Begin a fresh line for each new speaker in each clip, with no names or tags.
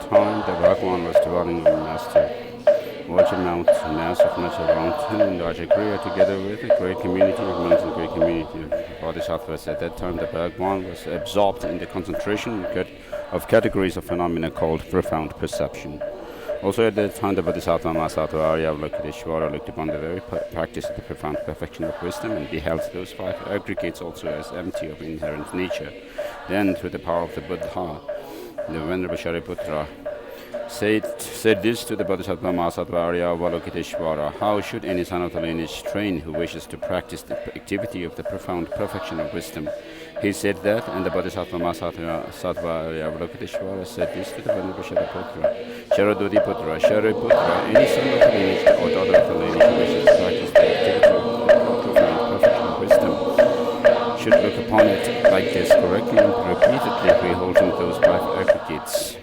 time, the Bhagwan was dwelling on master Water Mount, mass of natural mountain in Rajagriha, together with a great community of monks and great community of bodhisattvas. At that time, the Bhagwan was absorbed in the concentration of categories of phenomena called profound perception. Also at that time, the Bodhisattva Mahasattva Arya Avalokiteshvara looked upon the very practice of the profound perfection of wisdom and beheld those five aggregates also as empty of inherent nature. Then, through the power of the Buddha, the Venerable Shariputra said this to the Bodhisattva Mahasattva Arya Avalokiteshvara: how should any son of the lineage train who wishes to practice the activity of the profound perfection of wisdom? He said that, and the Bodhisattva Mahasattva Arya Avalokiteshvara said this to the Venerable Shariputra: Sharadodiputra, Shariputra, any son of the lineage or daughter of the lineage who wishes to practice the activity of the profound perfection of wisdom should look upon it like this, correctly and repeatedly beholding those five aggregates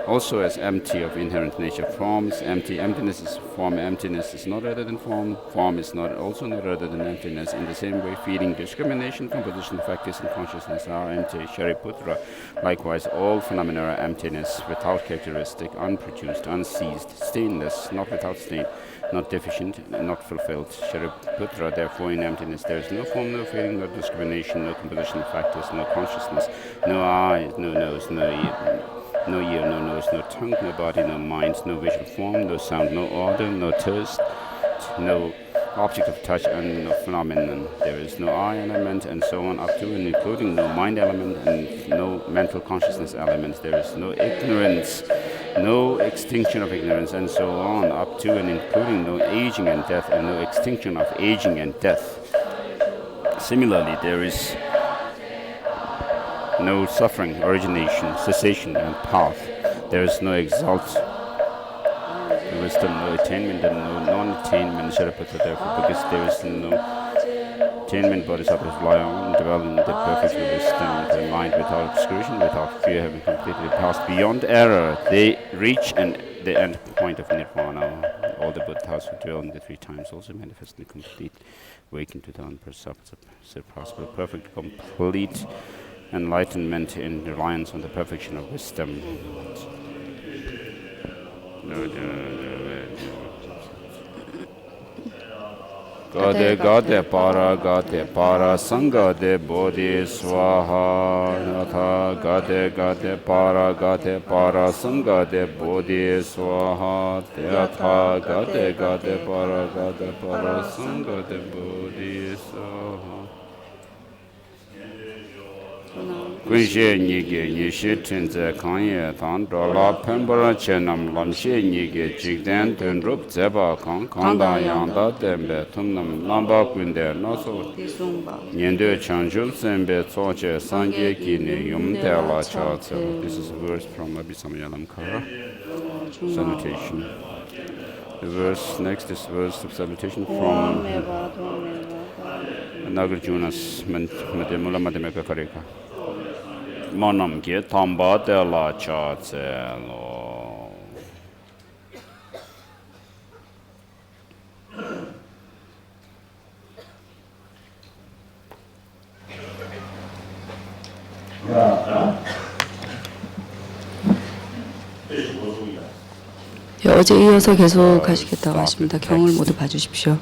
also as empty of inherent nature. Form is empty, emptiness is form, emptiness is not other than form, form is not also not other than emptiness. In the same way, feeling, discrimination, composition, factors, and consciousness are empty. Shariputra, likewise, all phenomena are emptiness, without characteristic, unproduced, unseized, stainless, not without stain, not deficient, not fulfilled. Shariputra, therefore, in emptiness there is no form, no feeling, no discrimination, no composition, factors, no consciousness, no eye, no nose, no ear, no nose, no tongue, no body, no mind, no visual form, no sound, no order, no taste, no object of touch, and no phenomenon. There is no I element, and so on, up to and including no mind element and no mental consciousness element. There is no ignorance, no extinction of ignorance, and so on, up to and including no aging and death, and no extinction of aging and death. Similarly, there is no suffering, origination, cessation, and path. There is no wisdom, no attainment, and no non-attainment. Shariputra, therefore, because there is no attainment, bodhisattvas rely on developing the perfect wisdom, the mind without obscuration, without fear, having completely passed beyond error. They reach the end point of nirvana. All the Buddhas who dwell in the three times also manifest the complete waking to the unsurpassable, perfect, complete enlightenment in reliance on the perfection of wisdom. Gade para sangha de bodhi swaha natha gade para sangha de bodhi swaha teatha gade para sangha de bodhi swaha. Gunshe nige nishe tenze kanye tan dola pembara chenam lamshe nige jikden ten rup zeba kan kanda yanda tembe tumnam lamba kunde naso nyende chanjul sembe tsoche sanje kine yumde la chatse. This is a verse from Abhisamyalamkara salutation. The verse next is verse of salutation from Nagarjuna's Mula Madhyamaka Karika. Manam ge tamba de la cha tse lo.
어제 이어서 계속 가시겠다고 하십니다. 경을 모두 봐주십시오.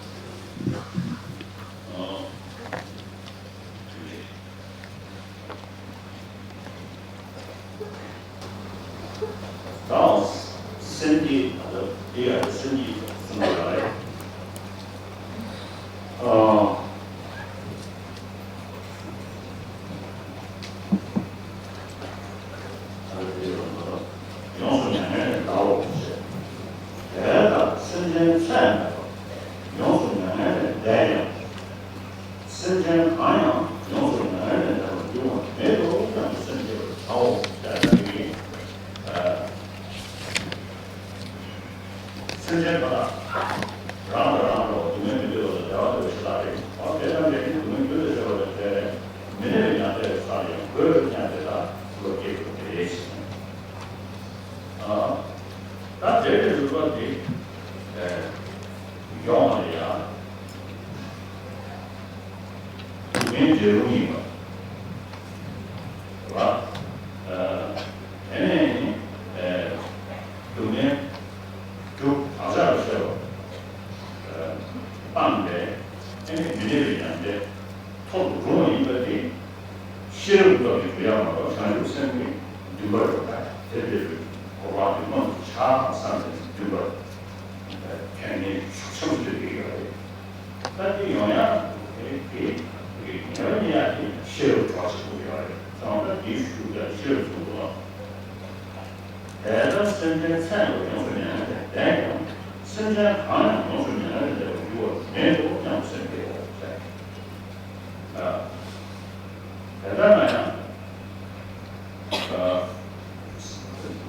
실험도 비교하고 전주 생命누구를 대비를 고바는 차상의 누구 괜히 숙성들이但是영향 이게 영향이 실험 과정이에요. 정말 이슈가 실험 정도가 대단 선전 참여 용서는 대단 선전 가능 용서는 이거 매도 그냥 선배요. 대단하냐?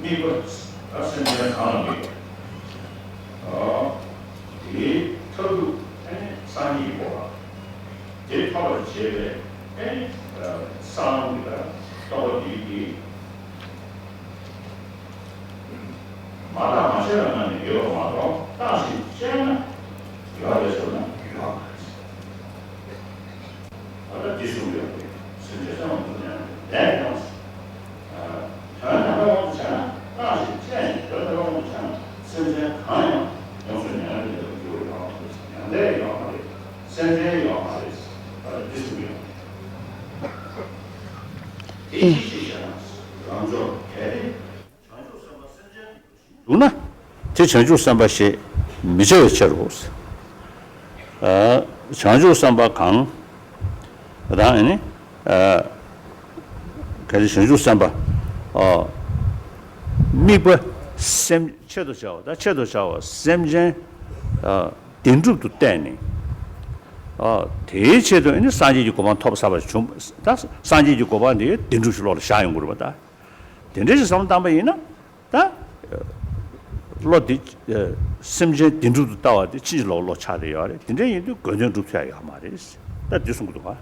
미국 선전 가능이 이 터두 상이고 제 파워 제외 상우가 또 마다 마셔라는 요마로 다시 쟤는 요하에서는 요하 아까 기술이요 선제성은 그냥 내가 전화로 오잖아 다시 쟤는 전화로 오잖아 선제 가능 영수는 요하고 네 요하고 선제 요하고 기술이요
누나 제 전주 삼바시 미저에 쳐로스 전주 삼바 강 그다음에 그 전주 삼바 미버 셈 쳐도 자오 셈제 딘주도 때니 대체도 이제 산지지 고반 톱 사바 좀다 산지지 고반데 딘주실로 샤용으로 받다 딘주시 삼 담바이나 다 로디 심제 딘주도 따와데 지로 차대요. 딘제도 거전 두피야 말이지. 다 뒤송도 봐.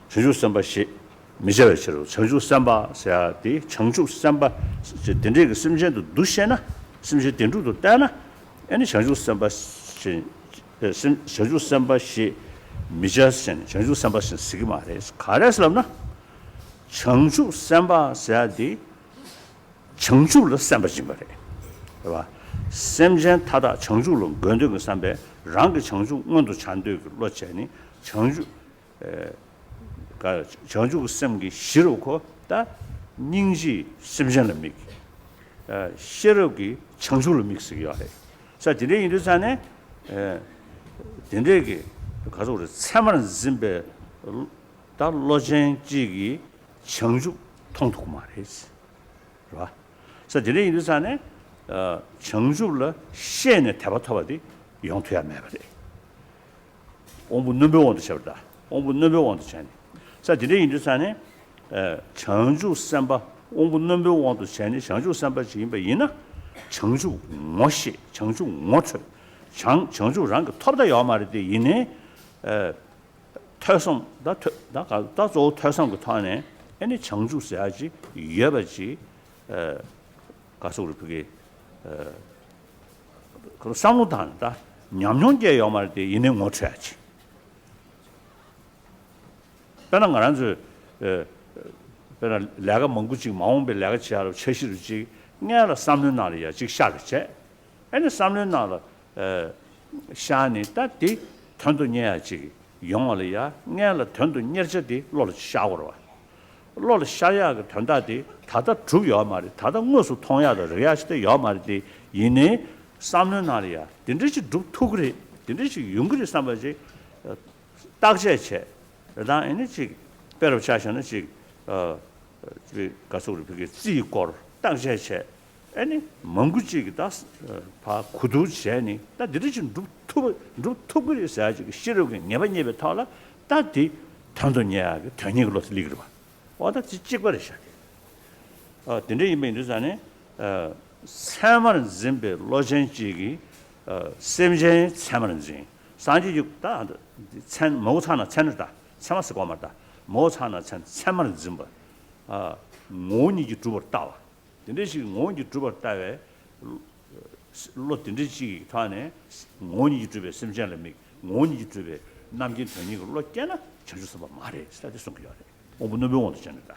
전주 삼바시 미저처럼 전주 삼바 사야디 청주 삼바 딘제가 심제도 두셔나 심제 딘주도 따나 아니 전주 삼바시 전주 삼바시 미저선 전주 삼바시 쓰기 말이지. 가래스럽나? 청주 삼바 사야디 청주로 삼바진 거래. 봐. 샘전 타다 청주로 건드는 삼배 랑그 청주 원도 잔도그 로체니 청주 가 청주 샘기 싫고 다 닝지 샘전을 믹 싫어기 청주로 믹스기야 해. 자, 디네 인도산에 딘데기 가서 우리 세만 짐배 다 로젠지기 청주 통통 말했지. 봐. 그래서 디네 인도산에 청주를 시에는 대바타바디 용토야 매버리. 온부 넘버원도 쳐다. 온부 넘버원도 쳐니. 그래서 디네 인도산에 청주 삼바 온부 넘버원도 쳐니 청주 삼바 지인바 이나 청주 모시 청주 모처 청주랑 그 톱다 야마르데 이네 태성 다저 태성 그 타네 아니 청주 써야지 예바지 가서 우리 그게 그 상무단다 냠뇽게 야마르데 이네 모쳐야지 배는 가는지 배는 내가 멍구지 마음배 내가 지하로 최시르지 내가 3년 날이야 즉 샤르체 아니 3년 날 샤니 따디 턴도 녀야지 영어리야 내가 턴도 녀르지 로르 샤워로 로르 샤야가 턴다디 다다 주요 말이 다다 무슨 통야도 레야시도 요 말이 이네 3년 날이야 딘듯이 두토그리 딘듯이 용그리 삼바지 딱제체 그다음 에너지 배로 차셔는 지 가서 우리 그게 찌고 딱제체 아니 멍구지기다 바 구두제니 다 들으신 루투그리 사지 시르게 네번예배 타라 다디 탄도냐 전익으로 리그로 와다 찌찌거리셔 근데 이면도잖아요 사마는 짐베 로젠지기 셈제 사마는 짐 산지육다 찬 모차나 찬다 참았을 거 말다 모차나 찬 사마는 짐바 모니지 두버 따와 근데 지금 모니지 두버 따에 로 든지지 타네 모니지 두베 셈제를 미 모니지 두베 남긴 전익으로 로 깨나 저주서 봐 말해 스타트 송겨야 돼 오분노 병원도 전다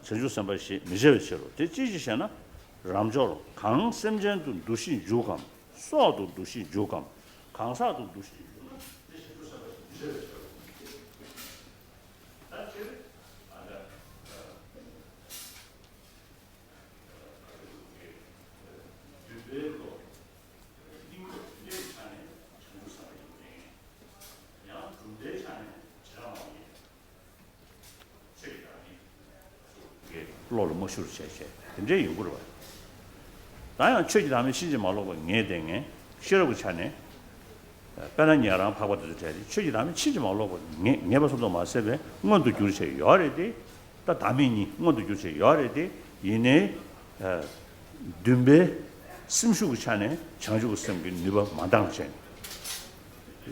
전주 삼바시 미제베시로 대지지잖아 람조로 강sem전도 두시 조감 소도 두시 조감 강사도 두시 로로 모슈르 셰셰 근데 요구로 봐 나야 최지 다음에 신지 말로고 녜댕에 싫어고 차네 빼는 야랑 파고도 되지 최지 다음에 치지 말로고 녜버서도 마세베 응원도 줄세 요아래디 다 다미니 응원도 줄세 요아래디 이내 듬베 심수고 차네 장주고 섬기 니버 마당체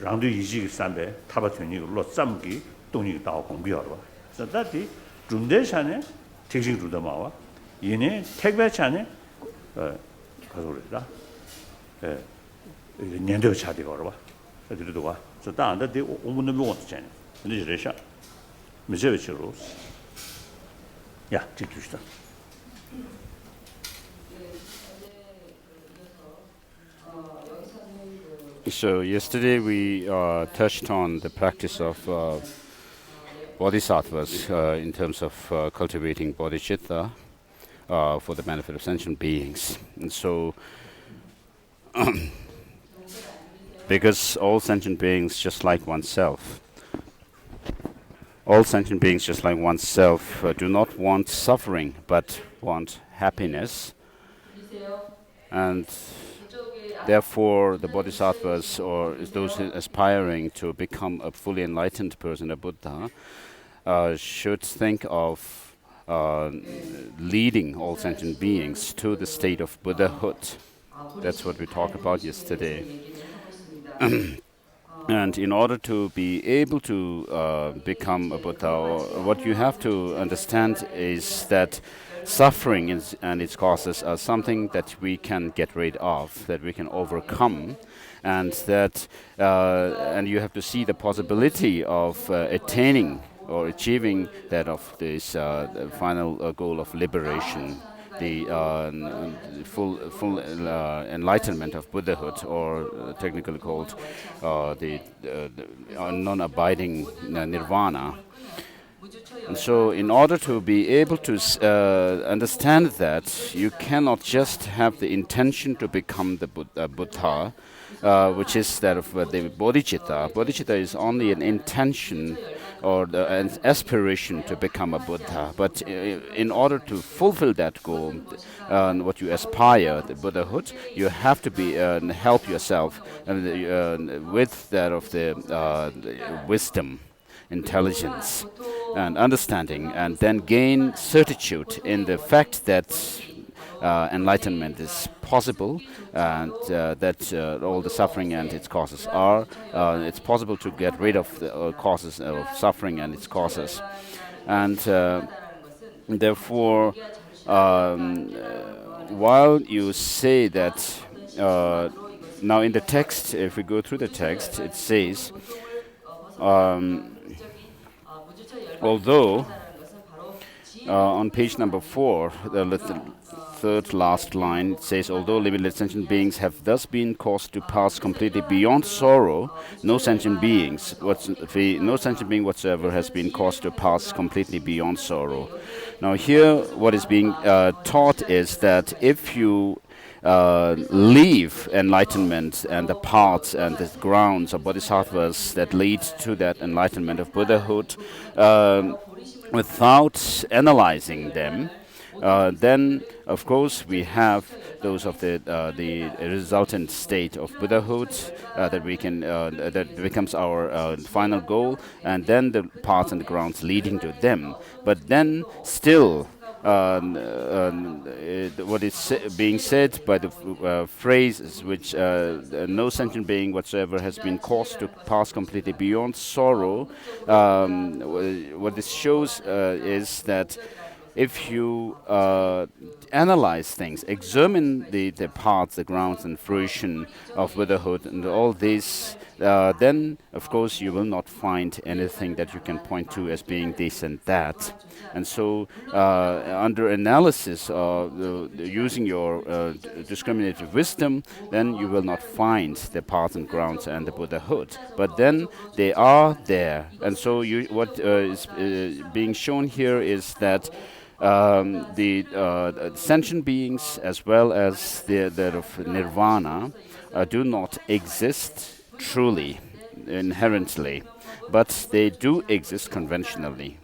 랑도 이지 삼배 타바트니 로 쌈기 동이 다오 공비하러 자다디 준대샤네 택시로도 마와 얘네 택배차네 가서래다 년도 차대 걸어 봐 그래도 와 저다 안데 오문도 못 왔잖아 근데 저래샤 메시지로 야 뒤주시다
So yesterday we touched on the practice of bodhisattvas in terms of cultivating bodhicitta for the benefit of sentient beings. And so, because all sentient beings, just like oneself, do not want suffering but want happiness, and therefore, the bodhisattvas, or those aspiring to become a fully enlightened person, a Buddha, should think of leading all sentient beings to the state of Buddhahood. That's what we talked about yesterday. And in order to be able to become a Buddha, what you have to understand is that suffering and its causes are something that we can get rid of, that we can overcome, and that and you have to see the possibility of attaining or achieving that of this the final goal of liberation, the full enlightenment of Buddhahood, or technically called the non-abiding nirvana. And so in order to be able to understand that, you cannot just have the intention to become the Buddha, which is that of the Bodhicitta. Bodhicitta is only an intention or an aspiration to become a Buddha. But in order to fulfill that goal, what you aspire, the Buddhahood, you have to be help yourself with that of the wisdom, intelligence and understanding, and then gain certitude in the fact that enlightenment is possible, and that all the suffering and its causes are, it's possible to get rid of the causes of suffering and its causes. And therefore, while you say that, now in the text, if we go through the text, it says, although on page number 4, the third last line, it says, although limitless sentient beings have thus been caused to pass completely beyond sorrow, no sentient being whatsoever has been caused to pass completely beyond sorrow. Now here, what is being taught is that if you leave enlightenment and the paths and the grounds of bodhisattvas that lead to that enlightenment of Buddhahood without analyzing them, then of course we have those of the resultant state of Buddhahood that we can that becomes our final goal, and then the paths and the grounds leading to them. But then still, what is being said by the phrases which no sentient being whatsoever has been caused to pass completely beyond sorrow, what this shows is that if you analyze things, examine the paths, the grounds and fruition of Buddhahood and all this, then of course you will not find anything that you can point to as being this and that. And so under analysis, using your discriminative wisdom, then you will not find the paths and grounds and the Buddhahood. But then they are there. And so what is being shown here is that the sentient beings as well as that of nirvana do not exist truly, inherently, but they do exist conventionally.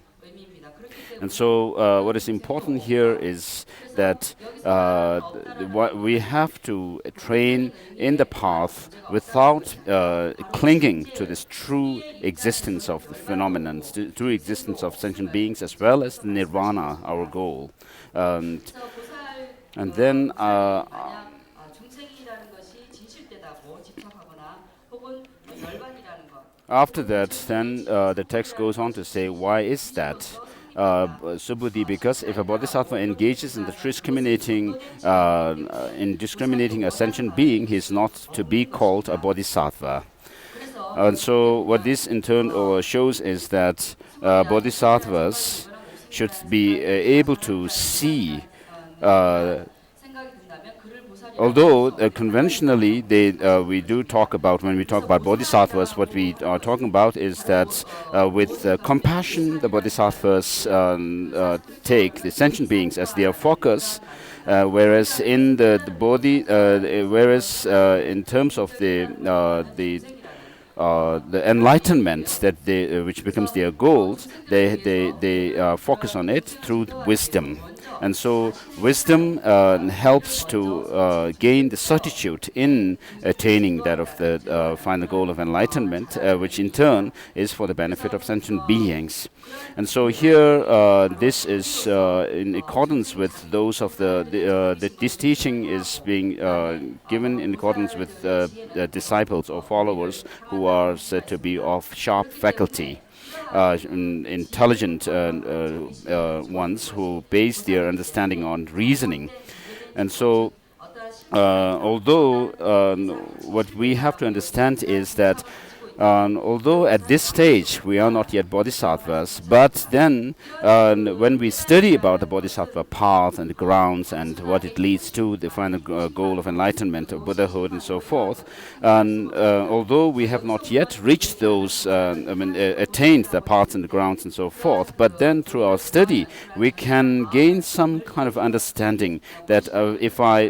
And so what is important here is that we have to train in the path without clinging to this true existence of the phenomenon, true existence of sentient beings, as well as the nirvana, our goal. And, and then after that, then the text goes on to say, why is that? Subhuti, because if a bodhisattva engages in the in discriminating a sentient being, he is not to be called a bodhisattva. And so what this in turn shows is that bodhisattvas should be able to see, although conventionally we do talk about, when we talk about bodhisattvas, what we are talking about is that with compassion, the bodhisattvas take the sentient beings as their focus, whereas in the bodhi, in terms of the enlightenment that which becomes their goals, they focus on it through wisdom. And so wisdom helps to gain the certitude in attaining that of the final goal of enlightenment, which in turn is for the benefit of sentient beings. And so here, this is in accordance with those of this teaching is being given in accordance with the disciples or followers who are said to be of sharp faculty. Intelligent ones who base their understanding on reasoning. And so, although what we have to understand is that although at this stage we are not yet bodhisattvas, but then when we study about the bodhisattva path and the grounds and what it leads to, the final goal of enlightenment, of Buddhahood and so forth, although we have not yet reached those, attained the paths and the grounds and so forth, but then through our study we can gain some kind of understanding that if I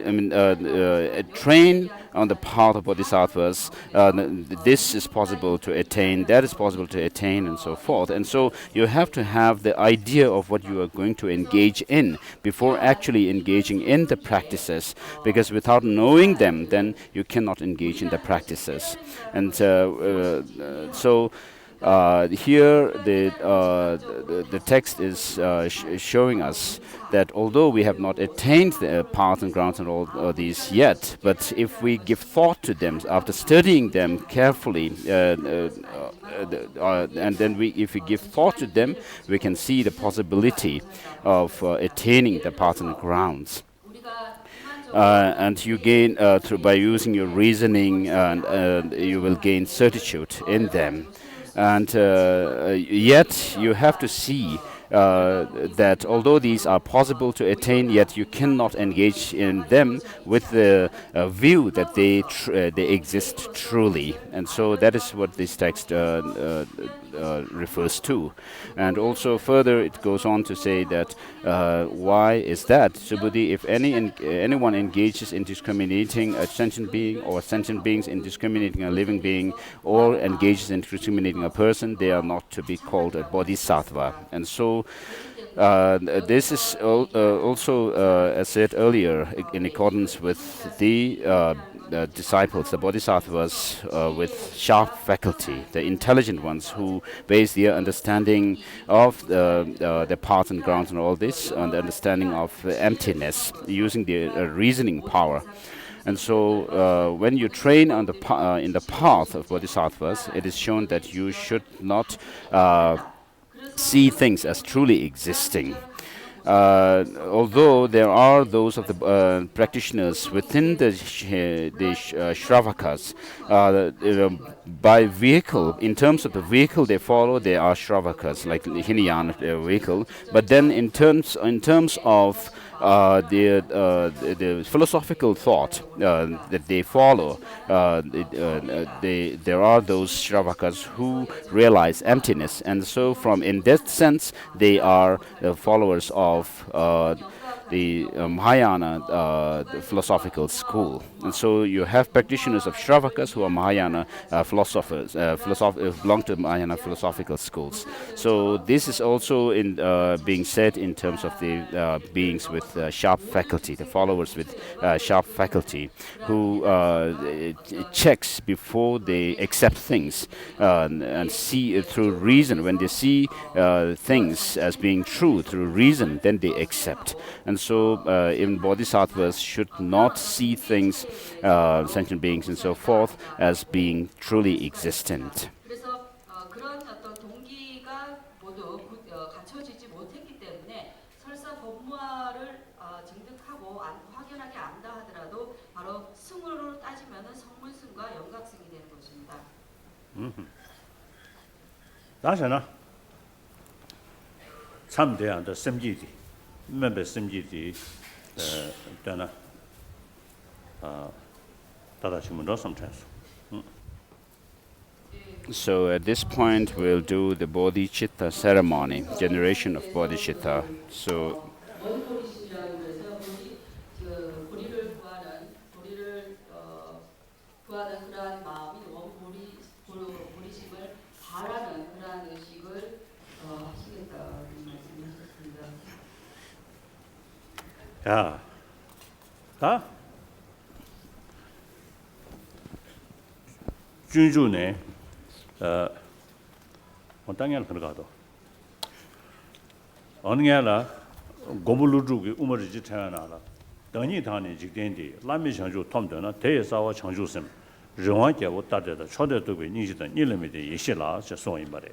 train on the path of bodhisattvas, this is possible to attain, that is possible to attain, and so forth. And so you have to have the idea of what you are going to engage in before actually engaging in the practices, because without knowing them, then you cannot engage in the practices. And so here the text is showing us that although we have not attained the path and grounds and all these yet, but if we give thought to them after studying them carefully, and then if we give thought to them, we can see the possibility of attaining the path and grounds. And you gain by using your reasoning, and you will gain certitude in them. And yet you have to see that although these are possible to attain, yet you cannot engage in them with the view that they exist truly. And so that is what this text refers to. And also further it goes on to say that why is that? Subhuti, if anyone engages in discriminating a sentient being, or sentient beings in discriminating a living being, or engages in discriminating a person, they are not to be called a bodhisattva. And so this is also, as said earlier, in accordance with the disciples, the bodhisattvas with sharp faculty, the intelligent ones who base their understanding of the path and grounds and all this on the understanding of emptiness, using the reasoning power. And so when you train on in the path of bodhisattvas, it is shown that you should not see things as truly existing. Although there are those of the practitioners within the Shravakas, by vehicle, in terms of the vehicle they follow, they are Shravakas, like Hinayana vehicle. But then in terms of the philosophical thought that they follow, there are those Shravakas who realize emptiness, and so in that sense they are followers of Mahayana the philosophical school. And so you have practitioners of Shravakas who are Mahayana philosophers, belong to Mahayana philosophical schools. So this is also in being said in terms of the beings with sharp faculty, the followers with sharp faculty, who checks before they accept things and see it through reason. When they see things as being true through reason, then they accept. And so even bodhisattvas should not see things, sentient beings and so forth, as being truly existent.
그래서 그런 어떤 동기가 모두 갖춰지지 못했기 때문에 설사 법무화를 증득하고 확연하게 안다 하더라도 바로 승으로 따지면은 성물승과 영각승이 되는 것입니다.
当然呢，参这样的心机的，明白心机的，对呢，大家听不着什么传说。
So at this point we'll do the Bodhicitta ceremony, generation of Bodhicitta. So
원보리심이라고 그래서 보리를 구하는 그러한 마음이 보리심을 바라는 그러한 의식을 하시겠다는 말씀을 하셨습니다.
야, 다 준주네. 어떤 그러가도 어느 게라 고불루주기 우머지 태어나라等你 당니 직된디 라미 창조 톰더나 대사와 창조심 정확하게 따르다 초대도비 니지다 일름이데 예시라 저 소인 말에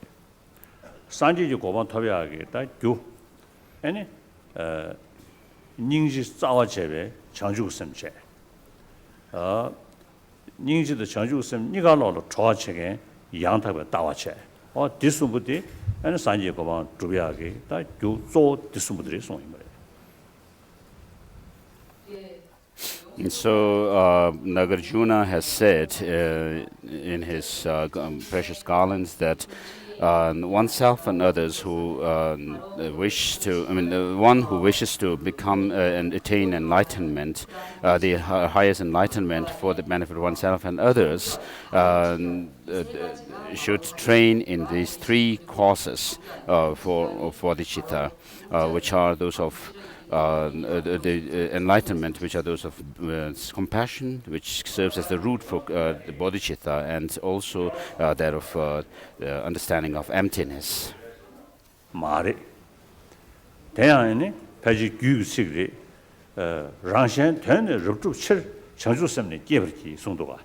산지지 고반 토비하게 다교 아니 닝지 싸와 제베 창조심제 닝지의 창조심 니가 나로 좋아치게 양탑에 따와체 디스무디 아니 산지 고반 주비하게 다교조 디스무들이 소인 말에
And so Nagarjuna has said in his precious garlands that oneself and others who wish to, the one who wishes to become and attain enlightenment, the highest enlightenment for the benefit of oneself and others, should train in these three courses for Bodhicitta, which are those of the enlightenment, which are those of compassion, which serves as the root for the bodhicitta, and also that of understanding of emptiness.
말이 대안에 배지 규식이 랑신 되는 럽줍칠 창조심의 깨버기 송도가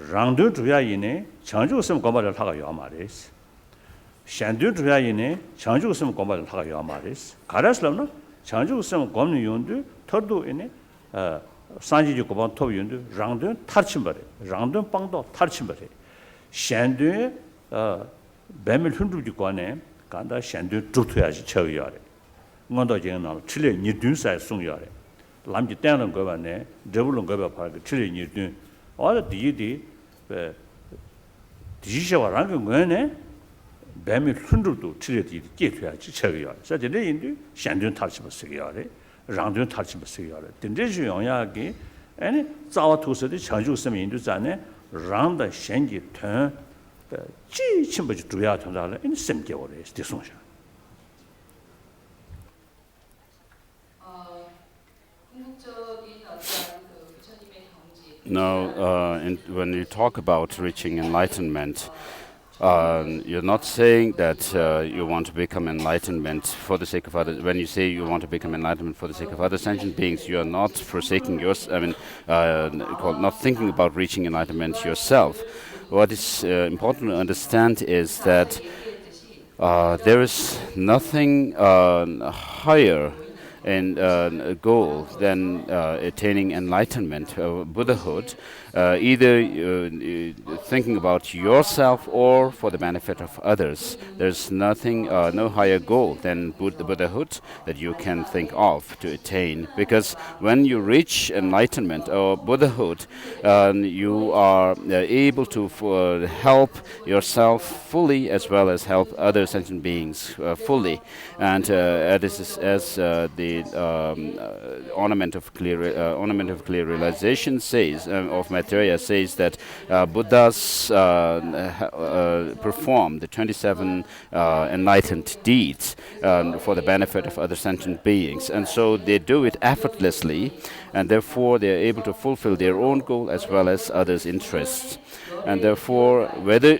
랑도 주야이네 창조심 고발을 하가요 말이스 샹도 주야이네 창조심 고발을 하가요 말이스 가라슬라는 창조성 검는 용도 터도 이네 산지지 고반 토 용도 랑도 탈침버래 랑도 빵도 탈침버래 샹도 배밀 흔들지 관에 간다 샹도 죽어야지 쳐야래 뭔도 제가 칠레 니든사에 송야래 람지 때는 거 봐네 저불은 거 봐. 칠레 니든 어디 디디 디시셔와랑 거네 배미 흔들도 칠레디 깨줘야지 쳐야. 사실은 인도 현존 탈치면 쓰기야래. 랑존 탈치면 쓰기야래. 근데지 영향이 아니 자와 투서의 창조성 인도 전에 랑의 현지 턴 지침부지 주야 통달을 이 심겨오래. 디송샤.
궁극적인 어떤 그 부처님의 경지.
Now, when you talk about reaching enlightenment, you're not saying that you want to become enlightenment for the sake of others. When you say you want to become enlightenment for the sake of other sentient beings, you are not forsaking not thinking about reaching enlightenment yourself. What is important to understand is that there is nothing higher in a goal than attaining enlightenment, Buddhahood, either thinking about yourself or for the benefit of others. There's nothing, no higher goal than Buddhahood that you can think of to attain. Because when you reach enlightenment or Buddhahood, you are able to help yourself fully as well as help other sentient beings fully. And this is as the ornament of clear realization says, of Maitreya says that Buddhas perform the 27 enlightened deeds for the benefit of other sentient beings, and so they do it effortlessly, and therefore they are able to fulfill their own goal as well as others' interests. And therefore, whether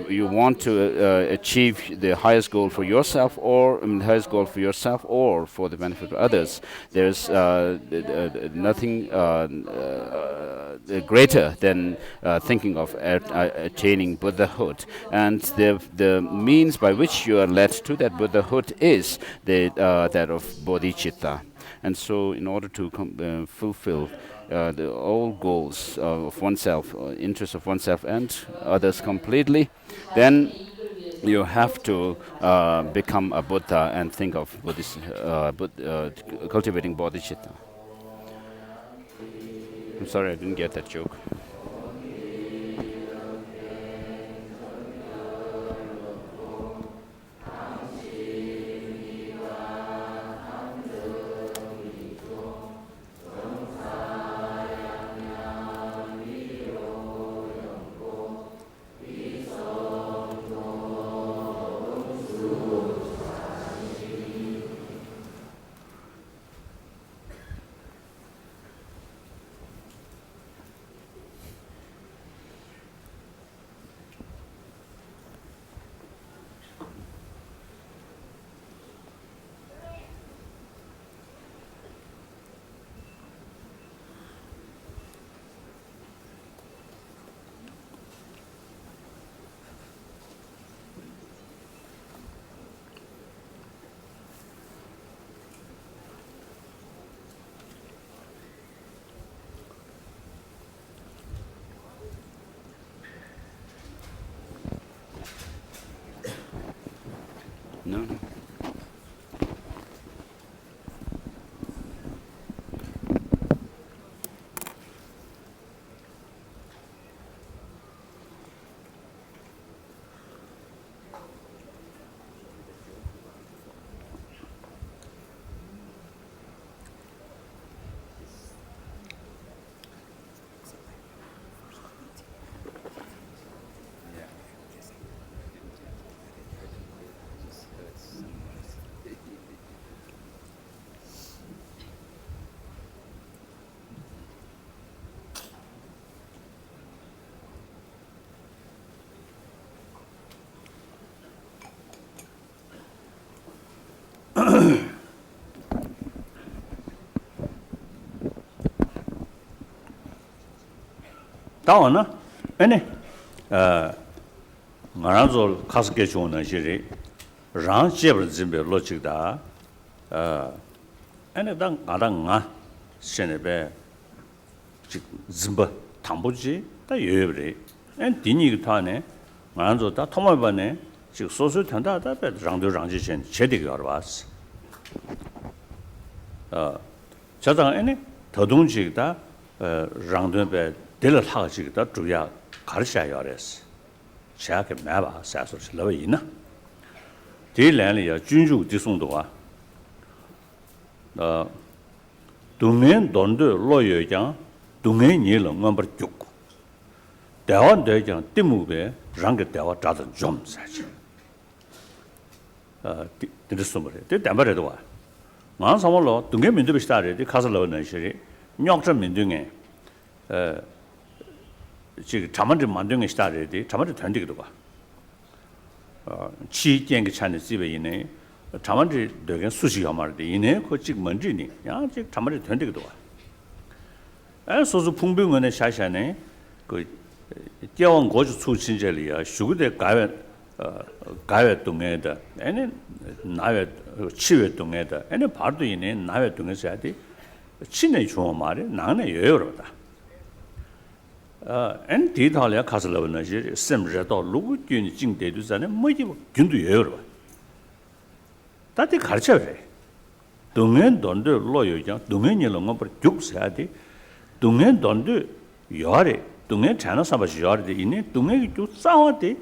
you want to achieve the highest goal for yourself or for the benefit of others, there's nothing greater than thinking of attaining Buddhahood. And the means by which you are led to that Buddhahood is that of Bodhicitta. And so, in order to fulfill all goals of oneself, interests of oneself and others completely, then you have to become a Buddha and think of cultivating Bodhicitta. I'm sorry, I didn't get that joke. No.
다원나 아니 나라조 가스게 좋은 시리 랑 제벌 짐베 로직다 아니 당 아당아 신에베 짐바 담보지 다 여여버리 엔 디니 타네 나라조 다 토마바네 지 소소 탄다다 랑도 랑지신 제대로 알아봤어 자장 아니 더동지다 랑도베 델을 하지다 주야 가르쳐야 알았어. 제가 매바 사소를 넣이나. 딜란이야 준주 지송도와. 동행 돈도 로여장 동행 일은 넘버 6. 대원 대장 띠무베 랑게 대와 자든 좀 사지. 들었어 말이야. 대담바래도 와. 만 사물로 동행 민도 비슷하래. 가서 넣는 시리. 녀적 민둥에 지금 자만들 만드는 시다래디 자만들 된대기도 봐. 치견 그 찬의 집에 있네. 자만들 되게 수시가 말데 이네 그 지금 뭔지니. 야 지금 자만들 된대기도 봐. 소소 풍병원의 샤샤네 그 대원 고주 출신절이야. 수구대 가외 동에다. 얘는 나외 치외 동에다. 얘는 바로 있네. 나외 동에서 해야지. 친의 주어 말에 나네 여여로다. 엔 디탈이야 가슬러는 이제 셈르도 루구균 징대도 전에 뭐지 균도 예요. 다들 가르쳐 그래. 동행 돈도 로요장 동행이 런거 버 죽사야지. 동행 돈도 요아래 동행 자나 사바시 요아래 이네 동행이 좀 싸워대.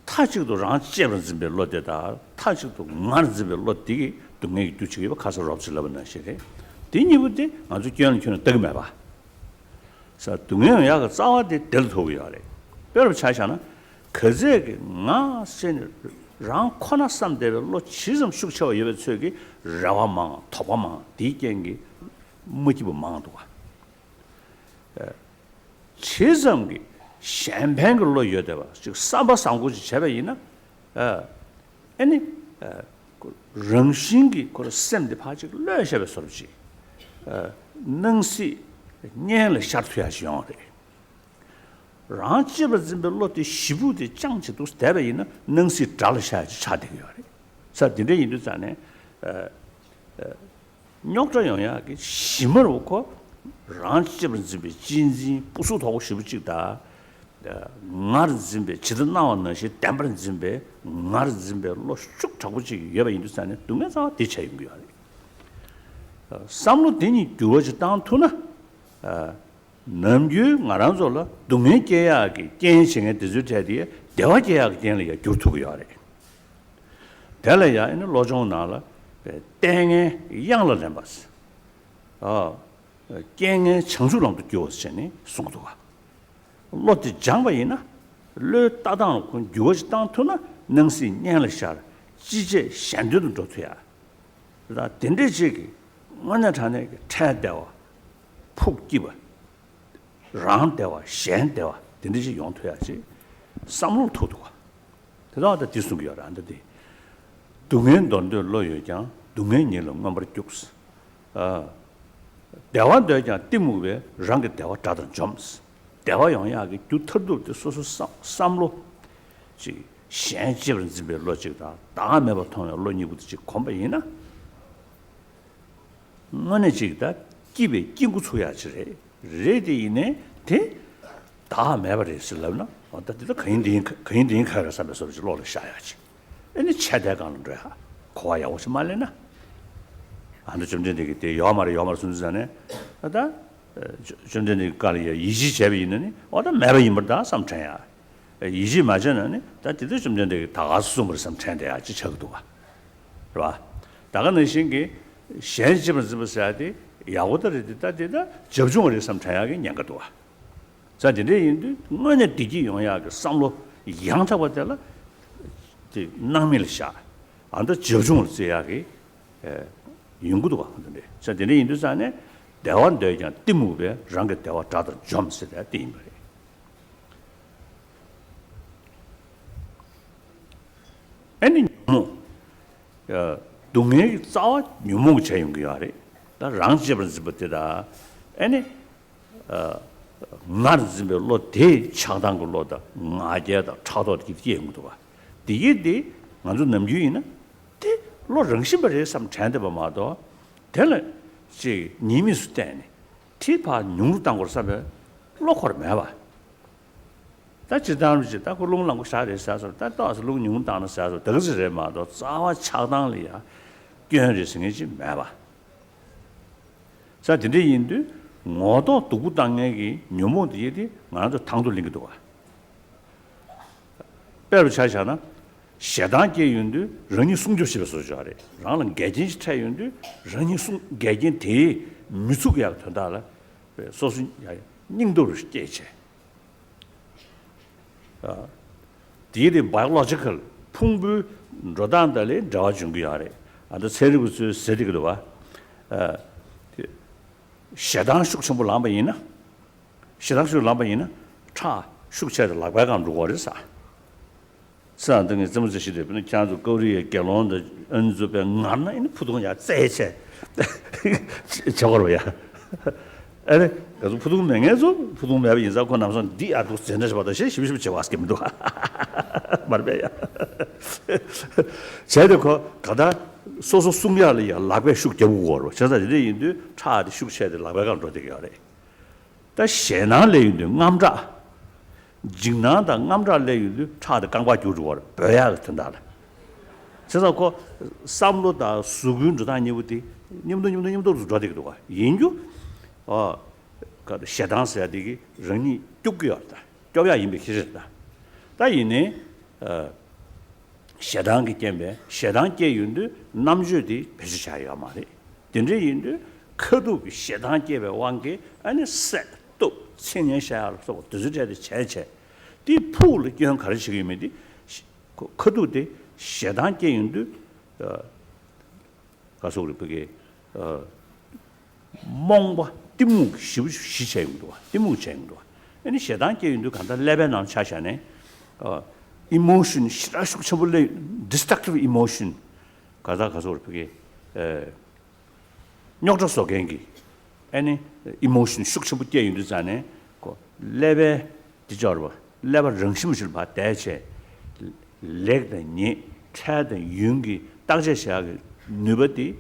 타식도 랑 제번즈 벨로데다 타식도 만즈 벨로디 동행이 두치게 가서 럽슬러는 시래. 뒤니부터 아주 귀한 균은 뜨게 봐. 자, 동행이야 싸워대 될 도요아래. 별로 차이잖아. 그제 나 신 랑 코나 삼대로 지금 숙처 예배 저기 라와망 토바망 디겐기 뭐지고 망도가 최선기 샴페인으로 여대봐 즉 사바 상고지 제배이나 아니 랑신기 그 샘데 파지 러셔베 소르지 능시 년을 샤트야시오데 랑집을 짐벨로티 시부디 장치도 대배이나 능시 잘샤지 차대요. 사진에 인도잖아요. 녀크정이야기 심을 놓고 랑집을 짐비 진진 부수도고 싶지다. 나르 짐비 지도 나왔는 시 땜버린 짐비 나르 짐비로 쭉 잡으지 예배 인도잖아요. 동에서 대체인 거야. 삼로 되니 두어지 땅투나 남주 말한솔라 동행 계약이 겐싱의 디지털이 대화 계약 된리가 교토고요. 달라야 있는 로종나라 땡에 양을 넘었어. 땡에 청수랑도 교었으니 송도가. 로트 장바이나 르 따당 그 교지 땅토나 능시 년을샤 지제 현도도 좋대야. 그다 된대지기 원래 전에 차대와 푹 끼버 랑대와 셴대와 된듯이 용토야지 삼로 토도가 그다음에 디수기야 안 되지 동행 돈도 로여장 동행일로 넘버 쭉스 대화되자 띠무베 랑게 대화 자던 점스 대화 영향이 두터도 소소 삼로 지 셴집을 집에 로직다 다음에 보통 로니부터 콤바이나 뭐네 지다 기베 끼고 줘야지 레디네 대 다음에 버렸을라나 어떻게든 그인들이 가서 서로 로를 샤야지 아니 최대 가는 거야 고아야 오지 말래나 안도 좀 전에 그때 요마를 순수잖아 하다 좀 전에 가리에 이지 제비 있느니 어다 매번 임다 삼차야 이지 맞으는 다들 좀 전에 다 가서 숨을 삼차야지 저도가 그봐 다가는 신기 현집을 집어서야 돼 야고들이 되다 접종을 해서 삼차야게 냥거도 와 자들이 인도 뭐냐 디지 용야가 삼로 양차버들라 이 남일샤 안도 접종을 써야게 연구도 하는데 자들이 인도산에 대원되냐 띠무베 랑게 대화 자들 점스다 띠무베 아니 뭐 동해 싸워 유목 제용 거야래 나 랑집을 집었다 아니 나르즈벨로 대 차단 걸로다 나제다 차도기 연구도 봐 디게디 아주 남주이나 대 로정심벌에 삼 찬데 봐마도 될 지 님이 수때네 티파 융루당고 사베 로코를 매봐 다 지단지 다 롱랑고 사레사서 다 또서 롱융당는 사서 더스레 마도 자와 차단리야 견리 생이지 매봐 자 근데 인도 모두 누구 당에게 녀모들이 나도 당 돌린 것도 와 배로 차잖아 샤단계 윤도 런이 숭조시에서 저래 나는 개진시 차윤도 런이 숭 개진 대 미숙이야 된다라 소수 닝도를 깨체 디디 바이올로지컬 풍부 로단달에 자와준 거야래 아도 세르구스 세리거도 와 샤단 숙성부 람바이나 샤단 숙 람바이나 차 숙체의 라바감 루고르사 사등에 점즈시데 근데 자주 거리에 결론도 은주배 나나 이 부동이야 째체 저거로야 아니 그래서 부동 명예서 부동 매비 인사고 남선 디아도 전에서 받아시 십십 제와스게도 말배야 제대로 가다 소소 숙야리야 라베 숙제우고로 저자들이 인도 차디 숙체의 라베감 되게 하래 다 셰나 레유도 남자 징나다 남자 레유도 차다 강과 주주어 배야 같은다 그래서 그 삼로다 수군도 다니부디 님도 주저되기도 가 인주 그 셰단스야 되기人이 뚝이었다 뼈야 이미 기졌다 다 이네 셰단기 때문에 셰단계 윤도 남주디 배시샤야 말이 된제 윤도 커도 셰단계 왕게 아니 셋또 천년샤로 드즈제의 제체 디 풀을 기한 가르치기면디 커도데 셰단계 윤도 가서 우리 그게 몽바 띠묵 시체용도 띠묵 체용도 아니 셰단계 윤도 간다 레벨은 차샤네 emotion 시라식 처벌래 destructive emotion 가서 그렇게 녀적 속행기 아니 emotion 숙처부터 인도잖아요 그 레벨 디저버 레벨 정심을 봐 대체 렉더니 차더 윤기 당제시하게 누버디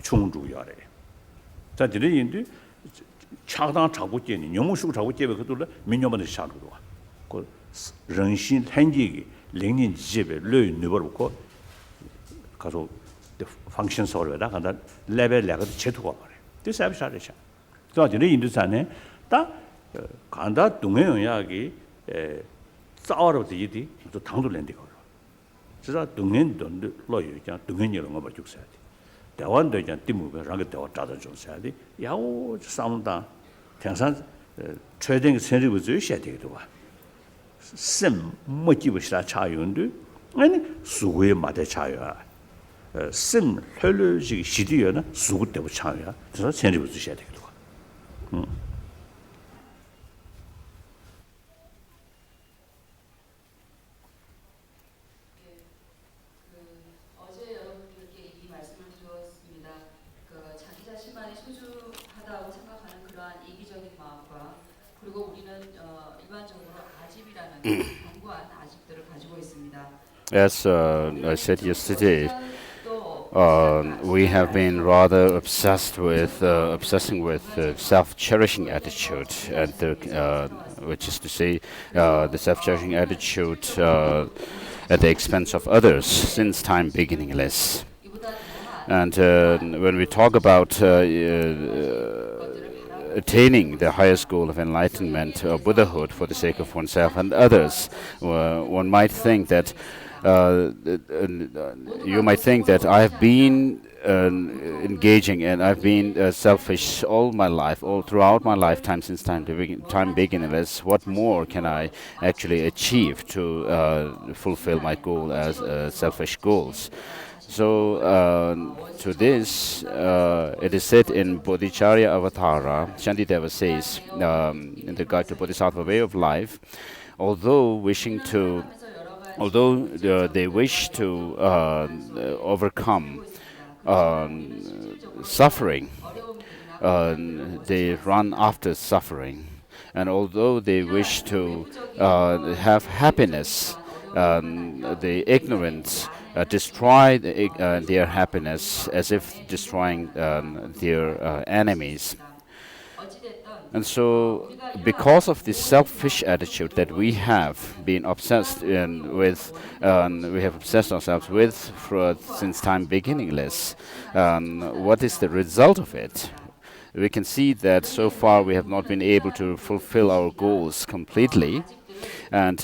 총주야래 자 들으인데 차당 잡고 뛰는 영무식 잡고 뛰면 그들을 민요만의 샤르도 그人心 현지기 랭닌 집에 르 누버고 가서 펑션 서버에다 간다 레벨 레가 제도가 말해. this absolutely. 저 이제 인도산에 다 간다 동해영야기 싸워로 되지 또 당도 낸데 거. 진짜 동해도 로요 있잖아. 동해이 이런 거 봐줄 써야 돼. 대원도 이제 띠무가 랑게 대화 짜다 좀 써야 돼. 야오 싸움다. 평상 최대의 세력을 주셔야 되기도 와. 심 모티브시라 차윤도 아니 수고에 맞대 차야 심 혈류식 시디여나 수고 때부 차야 그래서 세력을 주셔야 되기도
어제 여러분들께 이 말씀을 드렸습니다. 그 자기 자신만이 소중하다고 생각하는 그러한 이기적인 마음과 그리고 우리는 일반적으로 아집이라는 견고한 아집들을 가지고 있습니다.
As I said yesterday, we have been rather obsessing with self-cherishing attitude, and which is to say, the self-cherishing attitude at the expense of others since time beginningless. And when we talk about attaining the highest goal of enlightenment or Buddhahood for the sake of oneself and others, one might think that you might think that I have been engaging and I've been selfish all my life, all throughout my lifetime since time beginningless. What more can I actually achieve to fulfill my goal as selfish goals? So to this, it is said in Bodhicharya Avatara, Shantideva says, in the Guide to Bodhisattva Way of Life, although they wish to overcome suffering, they run after suffering, and although they wish to have happiness, the ignorant destroy their happiness as if destroying their enemies. And so, because of this selfish attitude that we have been obsessed with, we have obsessed ourselves with since time beginningless, what is the result of it? We can see that so far we have not been able to fulfill our goals completely, and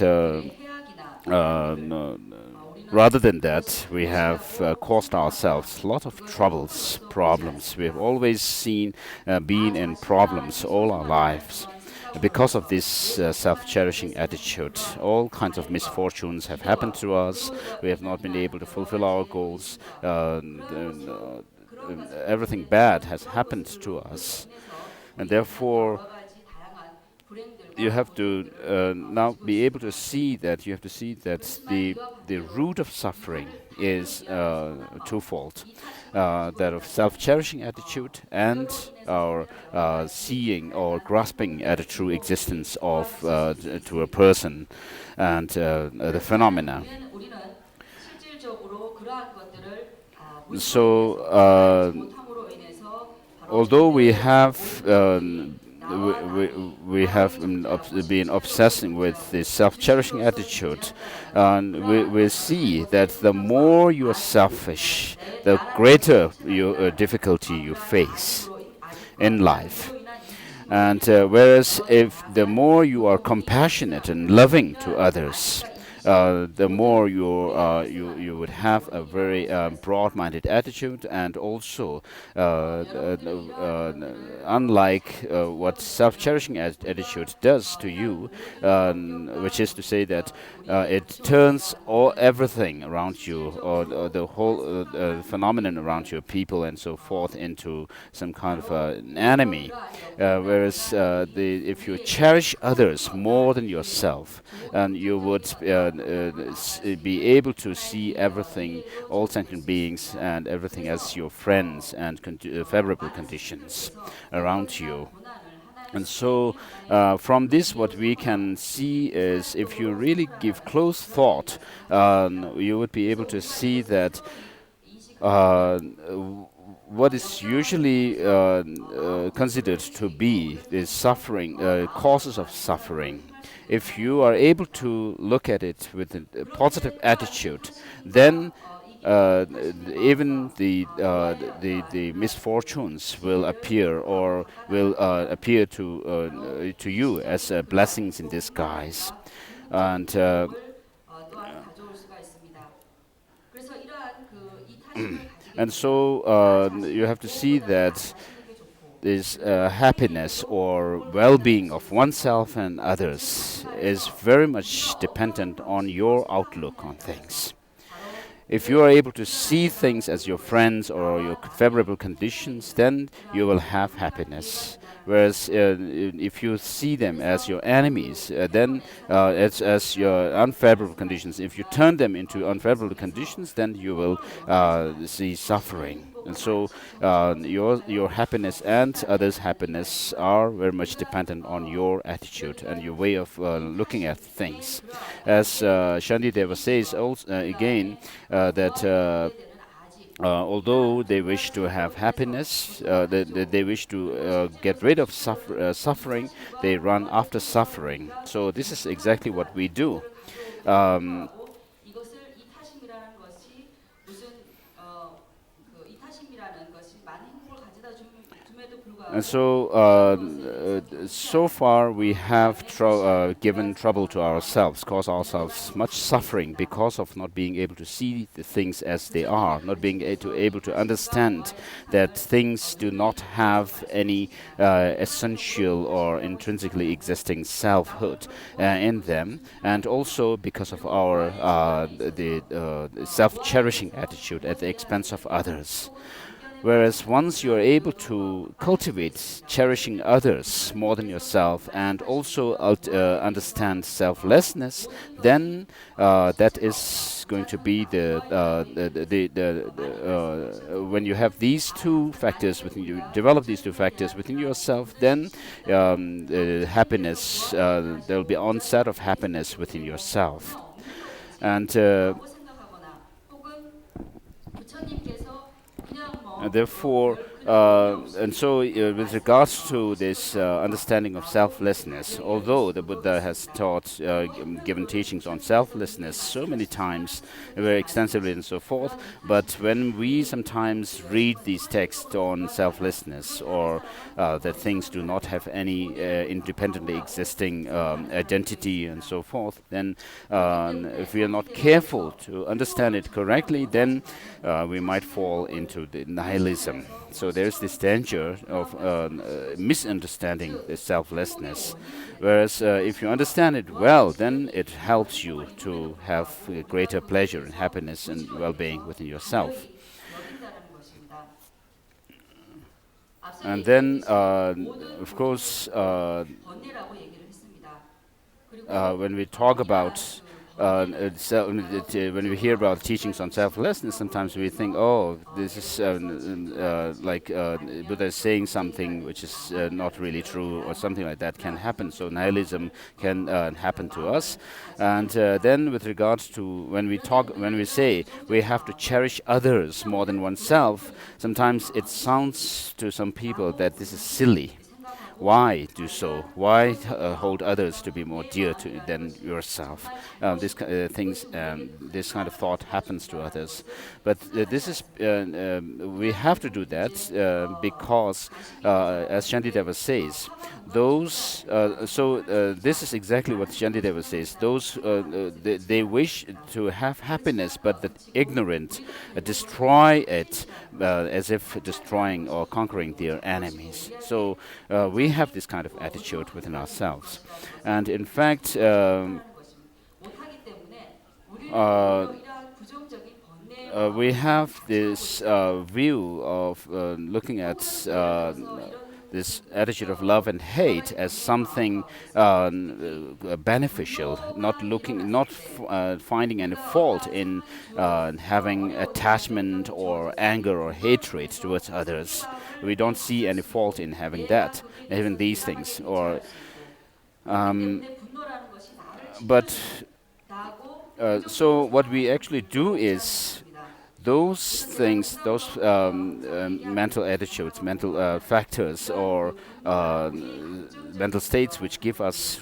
rather than that, we have caused ourselves a lot of problems. We have always been in problems all our lives. Because of this self-cherishing attitude, all kinds of misfortunes have happened to us. We have not been able to fulfill our goals. Everything bad has happened to us. And therefore, you have to now be able to see that the root of suffering is twofold, that of self-cherishing attitude and our seeing or grasping at a true existence of to a person and the phenomena. So although we have we have been obsessing with the self-cherishing attitude, and we see that the more you are selfish, the greater difficulty you face in life. And whereas if the more you are compassionate and loving to others, the more you would have a very broad-minded attitude, and also unlike what self-cherishing attitude does to you, which is to say that it turns everything around you, or the whole phenomenon around you, people and so forth, into some kind of an enemy. Whereas if you cherish others more than yourself, and you would be able to see everything, all sentient beings and everything as your friends and favorable conditions around you. And so from this, what we can see is, if you really give close thought, you would be able to see that what is usually considered to be the suffering, causes of suffering, if you are able to look at it with a positive attitude, then even the misfortunes will appear, or will appear to you as blessings in disguise. And and so you have to see that this happiness or well-being of oneself and others is very much dependent on your outlook on things. If you are able to see things as your friends or your favorable conditions, then you will have happiness. Whereas if you see them as your enemies, then as your unfavorable conditions, if you turn them into unfavorable conditions, then you will see suffering. And so your happiness and others' happiness are very much dependent on your attitude and your way of looking at things. As Shantideva says also, again, that although they wish to have happiness, they wish to get rid of suffering, they run after suffering. So this is exactly what we do. And so, so far we have given trouble to ourselves, caused ourselves much suffering because of not being able to see the things as they are, not being able to understand that things do not have any essential or intrinsically existing selfhood in them, and also because of our self-cherishing attitude at the expense of others. Whereas once you are able to cultivate cherishing others more than yourself, and also understand selflessness, then that is going to be when you have these two factors within you, develop these two factors within yourself, then happiness, there will be onset of happiness within yourself. And therefore, and so with regards to this understanding of selflessness, although the Buddha has taught, given teachings on selflessness so many times, very extensively and so forth, but when we sometimes read these texts on selflessness, or that things do not have any independently existing identity and so forth, then if we are not careful to understand it correctly, then we might fall into the nihilism. So there's this danger of misunderstanding the selflessness. Whereas if you understand it well, then it helps you to have greater pleasure and happiness and well-being within yourself. And then, of course, when we talk about when we hear about teachings on selflessness, sometimes we think, oh, this is like Buddha is saying something which is not really true, or something like that can happen. So nihilism can happen to us. And then with regards to when we say we have to cherish others more than oneself, sometimes it sounds to some people that this is silly. Why do so? Why hold others to be more dear than yourself? This kind of thought happens to others, but we have to do that because, as Shantideva says, this is exactly what Shantideva says. They wish to have happiness, but the ignorant destroy it as if destroying or conquering their enemies. So we have this kind of attitude within ourselves, and in fact.
못하기 때문에 우리는
Uh,
이러한 부정적인
we have this view of looking at this attitude of love and hate as something beneficial, not finding any fault in having attachment or anger or hatred towards others. We don't see any fault in having that, even these things. But so what we actually do is those things, those mental attitudes, mental factors, or mental states which give us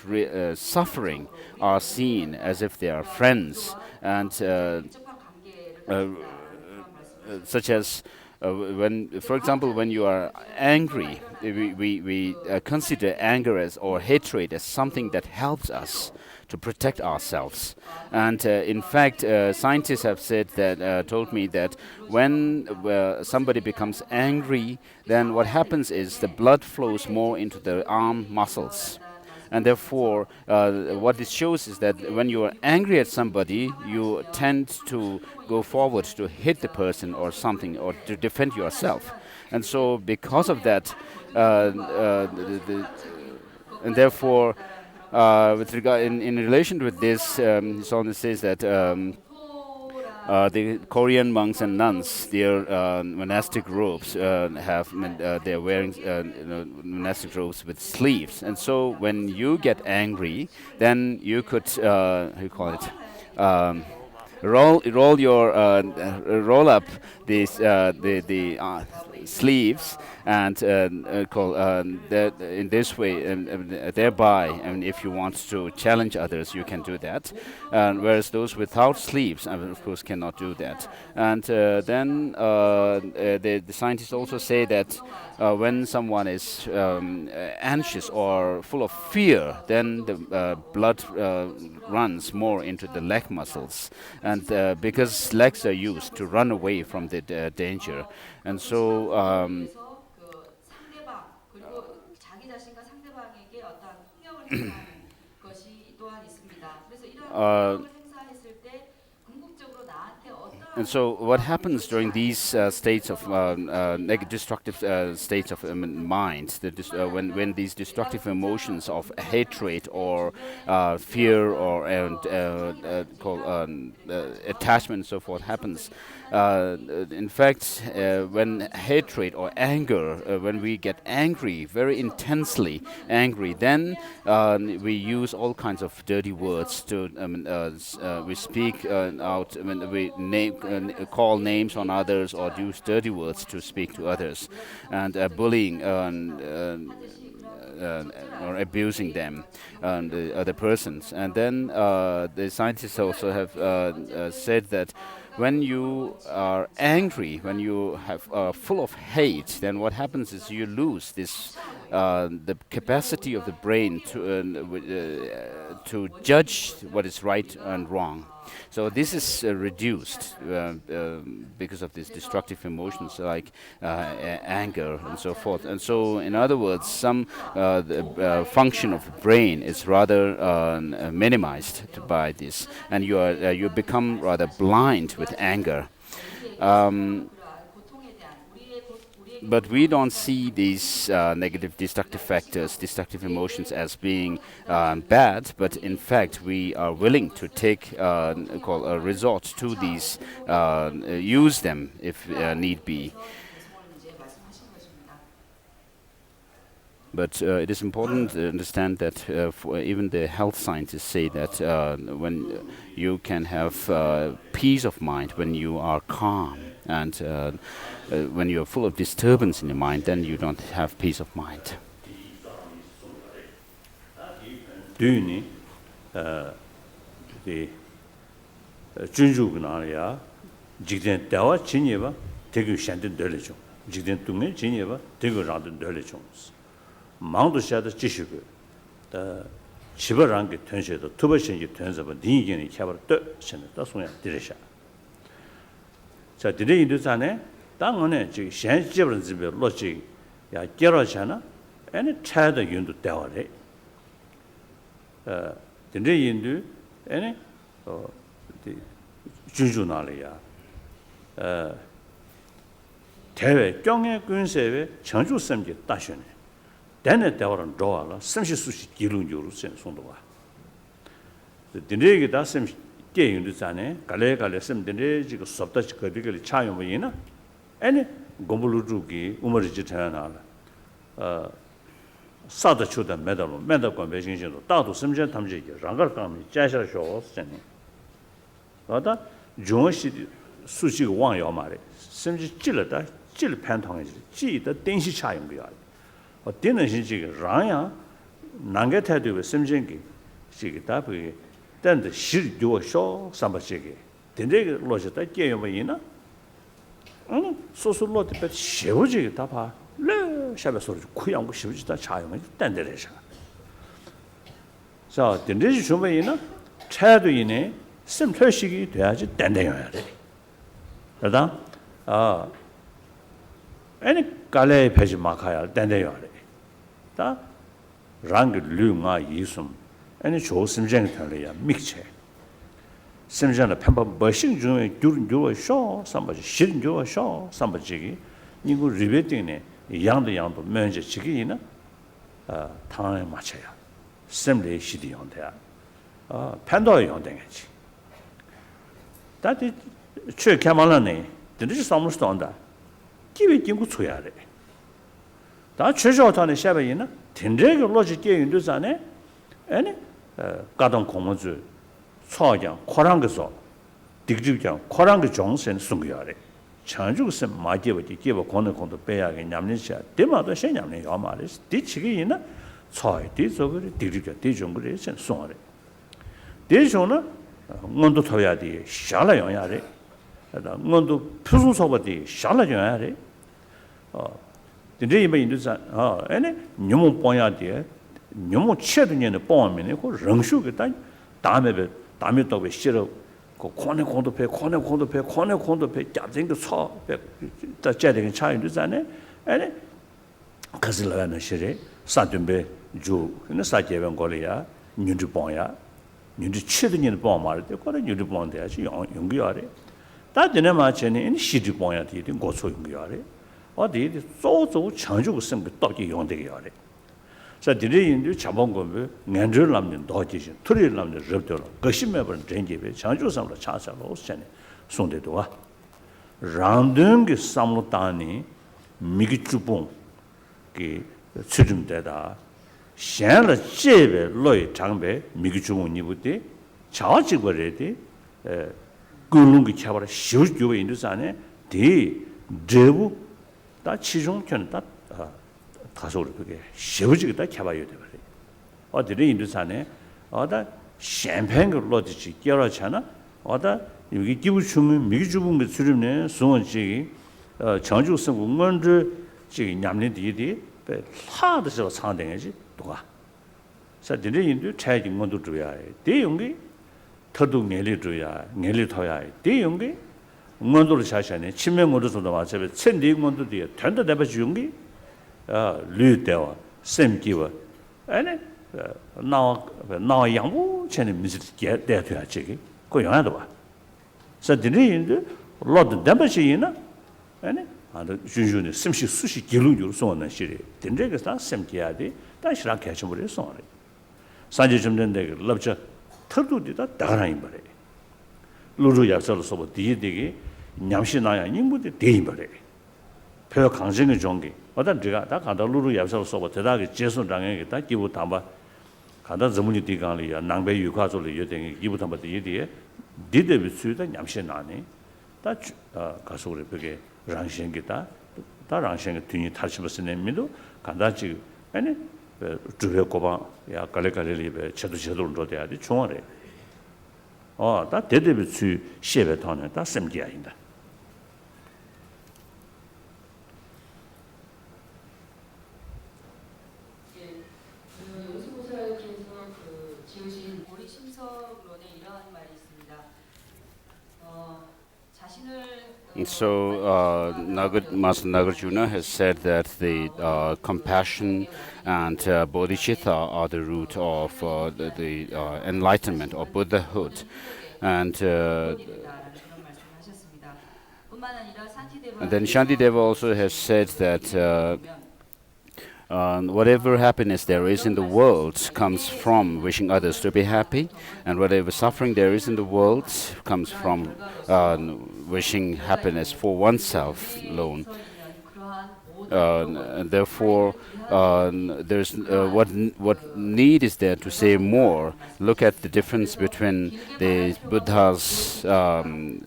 suffering are seen as if they are friends, and such as for example, when you are angry, we consider anger as or hatred as something that helps us to protect ourselves. And in fact, scientists have said that, told me that when somebody becomes angry, then what happens is the blood flows more into the arm muscles. And therefore, what this shows is that when you are angry at somebody, you tend to go forward to hit the person or something, or to defend yourself. And so, because of that, and therefore, with regard in relation with this, Solomon says that the Korean monks and nuns, their monastic robes they're wearing monastic robes with sleeves, and so when you get angry, then you could how you call it. Roll up these the sleeves and in this way, thereby, and if you want to challenge others, you can do that. Whereas those without sleeves, of course, cannot do that. And then the scientists also say that when someone is anxious or full of fear, then the blood runs more into the leg muscles, and because legs are used to run away from the danger, and so.
상대방 그리고 자기 자신과 상대방에게 어떤 폭력을 행사하는 것이 또한 있습니다. 그래서 이런 폭력을 행사했을 때 궁극적으로 나한테 어떠한
And so, what happens during these states of destructive states of mind, when these destructive emotions of hatred or fear or attachment and so forth happens? In fact, when hatred or anger, when we get angry, very intensely angry, then we use all kinds of dirty words to. We speak out. We call names on others or use dirty words to speak to others, and bullying or abusing them and the other persons. And then the scientists also have said that when you are angry, when you have full of hate, then what happens is you lose this the capacity of the brain to judge what is right and wrong. So this is reduced because of these destructive emotions like anger and so forth. And so, in other words, the function of the brain is rather minimized by this, and you become rather blind with anger. But we don't see these negative destructive factors, destructive emotions as being bad, but in fact we are willing to resort to these, use them if need be. But it is important to understand that even the health scientists say that when you can have peace of mind when you are calm, and when you are full of disturbance in your mind, then you don't have peace of mind.
뒤니 이 준주구나야 직전 대화 진예바 대교 샹든 늘려줘 직전 동네 진예바 대교 라든 늘려줘 망도 샤다 지시고 집어랑 게 전세도 투버신이 전세바 니견이 캬버 떠 신다 소야 디레샤 자 디레 인도산에 땅원에 지금 현지적으로 집에 로지 야 깨러잖아 애는 차도 윤도 대화래 디레 인도 애는 준주나리야 대외 경의 군세의 정주성계 따셔네 대내 대화는 좋아라 섬시 수시 기능적으로 손도와 디레게 다 섬시 게임도 자네 갈래갈래 섬들이 지금 섭다시 거비를 차용이나 아니 공부루주기 우머리지 태어나라 사다 추다 매달로 매달권 배신신도 다도 섬전 탐지기 랑가감이 짜셔쇼 쓰네 어다 중시 수시가 왕요 말에 섬지 찔러다 찔 판통이지 지다 땡시 차용이야 어때는 지금 랑야 난게 태도에 섬전기 지금 답이 근데 실교쇼 삼바시게 근데 로지다 깨요면이나 아니 소소로도 배 쉬우지 다봐 래 샤베 소리 쿠양고 쉬우지다 차용은 딴데래서 자 근데 주면이나 차도 이네 샘터식이 돼야지 딴데여야 돼 그러다 아니 갈래 배지 마카야 딴데여야 돼다 랑그 류가 이숨 아니 조심쟁이 탈이야 믹체 심장의 편법 버싱 중에 귤 쇼 삼바지 실교 쇼 삼바지기 이거 리베팅네 양도 면제 지기나 당에 맞춰야 셈레 시디 용대야 판도에 용대겠지 다들 최 개만하네 근데 사무스도 온다 기회 긴고 줘야 돼 다 최저탄에 샤베이나 된대게 로직게 인도산에 아니 가동 공무주 초장 코랑거서 딕직장 코랑거 정선 숨겨야래 chanjukse 마제버지 기버 권의 빼야게 냠는시야 대마도 셴냠네 요마레스 디치기나 초이 디저거리 디리가 디종거리 셴 송아레 대조나 뭔도 토야디 샤라요야레 나 뭔도 표준소버디 샤라요야레 근데 이번 인도산 에네 뇽모 뽀야디 뇽모 쳇드니는 뽀면에 그 렁슈게 다음에 또 싫어 그 코네 콘도페 잡진 그 소배 다 제대로 차이도 자네 아니 가슬라는 시리 사든베 주 근데 사제변 거리야 뉴드 뽕야 뉴드 치드니는 뽕 말을 때 거래 뉴드 뽕 돼야지 용기하래 다 되네 마찬가지네 이 시드 뽕야 되게 고소 용기하래 어디 소소 창조고 생각 떡이 용되게 하래 자 디레인도 자본금을 년절 남는 도지신 틀을 남는 접도로 거심매번 전제배 창조상으로 차사로 오셨네 손대도와 란등게 삼로다니 미기주봉 그 추름되다 셴라 제베 로이 장배 미기주봉 니부데 자직거래데 꿀lun기 차바라 쉬우교에 인도산에 디 제부 다 치종견 다 가서로 그게 쉬우지게 다 잡아야 돼 버려. 어디를 인도산에 어다 샴페인을 로지지 끼어라잖아. 어다 여기 기부 주문 미기 주문 그 수립네 송원지 정주성 공원들 지금 냠는 뒤에 하드서 상당해지 누가. 사들이 인도 차이 건도 줘야 해. 대용기 더도 내리 줘야 내리 터야 해. 대용기 응원도를 자시하네. 치명으로서도 마찬가지 천리 응원도 뒤에 된다 내봐 주용기 류대와 샘기와 아니 나와 양부 전에 미스 대해야 지기 그 영향도 봐. 사들이인데 로드 담바시이나 아니 아주 준준의 심시 수시 기능으로 손는 시리 된데가 다 샘기야디 다시랑 개침을 해서 산지 좀 된데 럽자 터두디다 다라인 버래 루루 약설로서 디디기 냠시나야 인부데 대인 버래 표 강정의 종기 어떤 제가 다 가다 루루 약설로서 대다게 제선장에 다 기부 담바 가다 전문이 디강리야 낭배 유화조를 여den이 기부 담바 디디에 디데비 수다 냠시나네 다 가서 우리 벽에 랑생기다 다 랑생의 뒤니 탈시버스네 미도 간다지 아니 주변 고방 야 갈래갈래리 제도를 줘야지 중앙에 다 대대비 수 시에 타는 다 셈지야인다.
연수보살께서 지으신 보리심석론에 이러한 말이 있습니다. 자신을
So, Master Nagarjuna has said that the compassion and bodhicitta are the root of the enlightenment or Buddhahood. And then Shantideva also has said that whatever happiness there is in the world comes from wishing others to be happy, and whatever suffering there is in the world comes from wishing happiness for oneself alone. And therefore, there's what need is there to say more? Look at the difference between the Buddhas and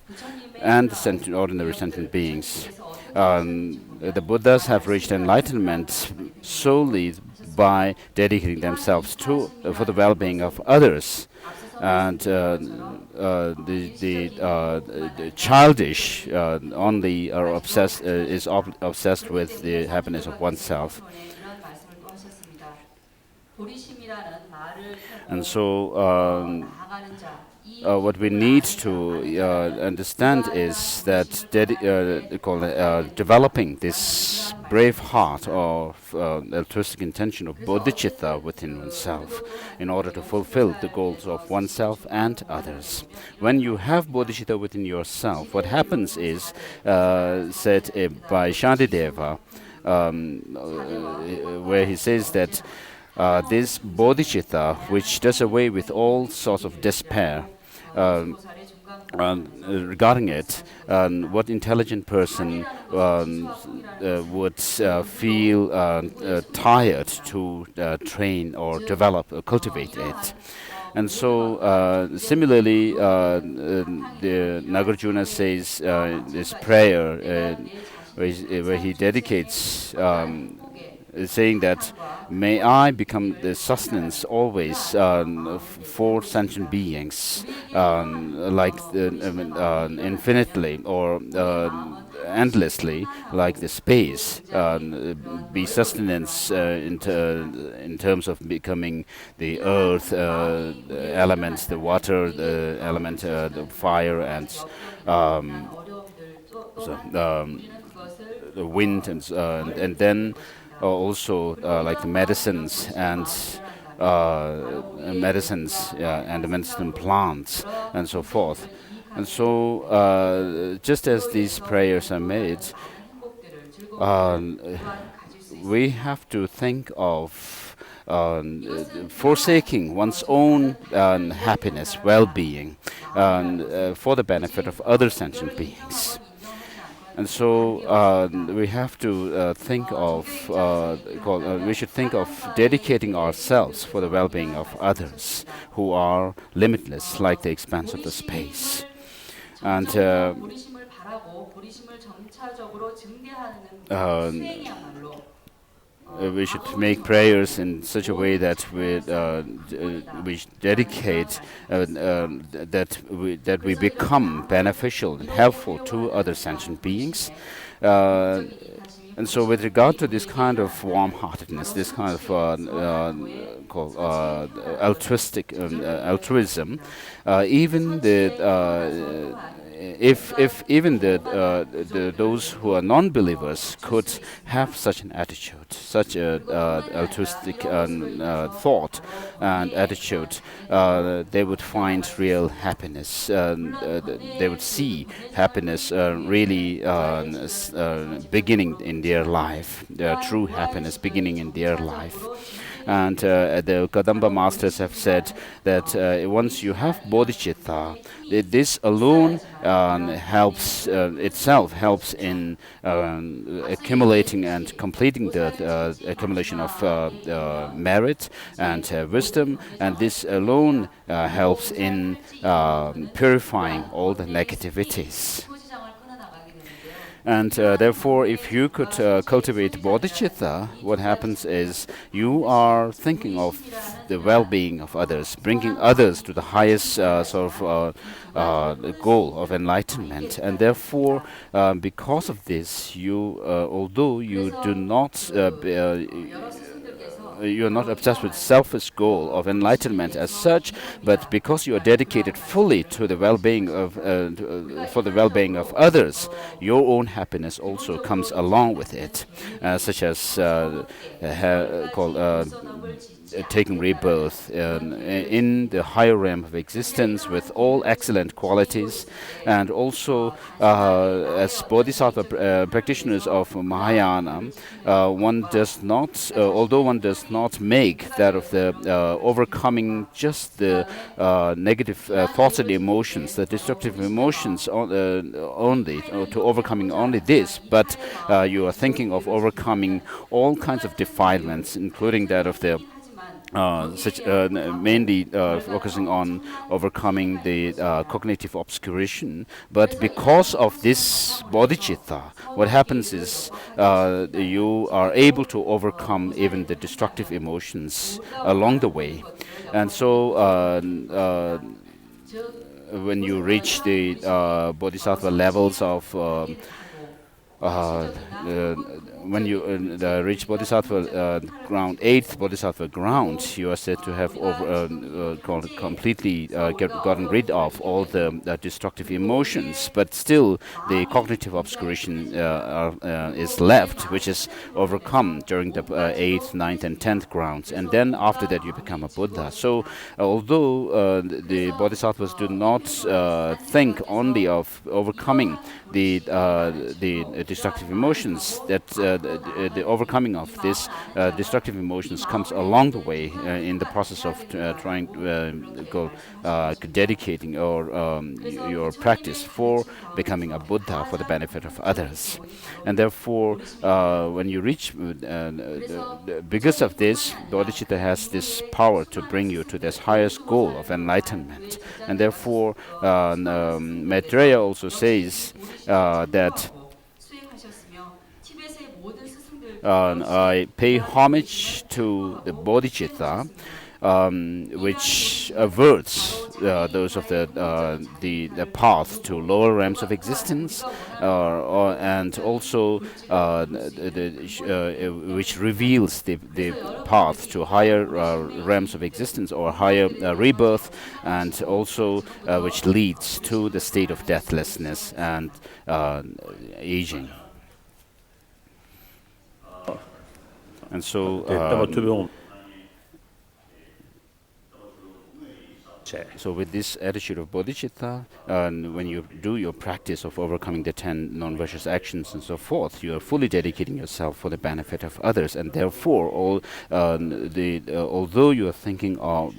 the ordinary sentient beings. The Buddhas have reached enlightenment solely by dedicating themselves for the well-being of others, and the childish only are obsessed obsessed with the happiness of oneself. And so what we need to understand is that developing this brave heart or altruistic intention of bodhicitta within oneself in order to fulfill the goals of oneself and others. When you have bodhicitta within yourself, what happens is, said by Shantideva, where he says that this bodhicitta, which does away with all sorts of despair, regarding it, what intelligent person would feel tired to train or develop or cultivate it. And so similarly, the Nagarjuna says this prayer where he dedicates saying that may I become the sustenance always for sentient beings, like infinitely or endlessly, like the space, be sustenance in terms of becoming the earth elements, the water element, the fire, and the wind, and then also like the medicines and the medicinal plants and so forth. And so just as these prayers are made, we have to think of forsaking one's own happiness, well-being, for the benefit of other sentient beings. And so we have to think of, we should think of dedicating ourselves for the well-being of others who are limitless, like the expanse of the space. And we should make prayers in such a way that we dedicate that we become beneficial and helpful to other sentient beings. And so with regard to this kind of warm-heartedness, this kind of altruistic altruism, even if even those who are non-believers could have such an attitude, such a altruistic thought and attitude, they would find real happiness. They would see happiness really beginning in their life, true happiness beginning in their life. And the Kadamba masters have said that once you have bodhicitta, this alone helps in accumulating and completing the accumulation of merit and wisdom, and this alone helps in purifying all the negativities. And therefore, if you could cultivate bodhicitta, what happens is you are thinking of the well-being of others, bringing others to the highest goal of enlightenment. And therefore, because of this, although you do not you are not obsessed with selfish goal of enlightenment as such, but because you are dedicated fully to the well-being of for the well-being of others, your own happiness also comes along with it, such as called taking rebirth in the higher realm of existence with all excellent qualities, and also as bodhisattva practitioners of Mahayana, one does not, although one does not make that of the overcoming just the negative thoughts and emotions, the destructive emotions only, or to overcoming only this, but you are thinking of overcoming all kinds of defilements, including that of the mainly focusing on overcoming the cognitive obscuration. But because of this bodhicitta, what happens is you are able to overcome even the destructive emotions along the way. And so when you reach the bodhisattva levels of when you reach bodhisattva ground, eighth bodhisattva ground, you are said to have completely gotten rid of all the destructive emotions, but still the cognitive obscuration is left, which is overcome during the eighth, ninth, and 10th grounds, and then after that you become a Buddha. So although the bodhisattvas do not think only of overcoming the destructive emotions, that the overcoming of this destructive emotions comes along the way in the process of trying to dedicating your practice for becoming a Buddha for the benefit of others. And therefore, when you reach, because of this, Bodhicitta has this power to bring you to this highest goal of enlightenment. And therefore, Maitreya also says that I pay homage to the bodhicitta, which averts those of the path to lower realms of existence, and also which reveals the path to higher realms of existence or higher rebirth, and also which leads to the state of deathlessness and aging. And so with this attitude of bodhicitta, when you do your practice of overcoming the 10 non-virtuous actions and so forth, you are fully dedicating yourself for the benefit of others, and therefore although you are thinking of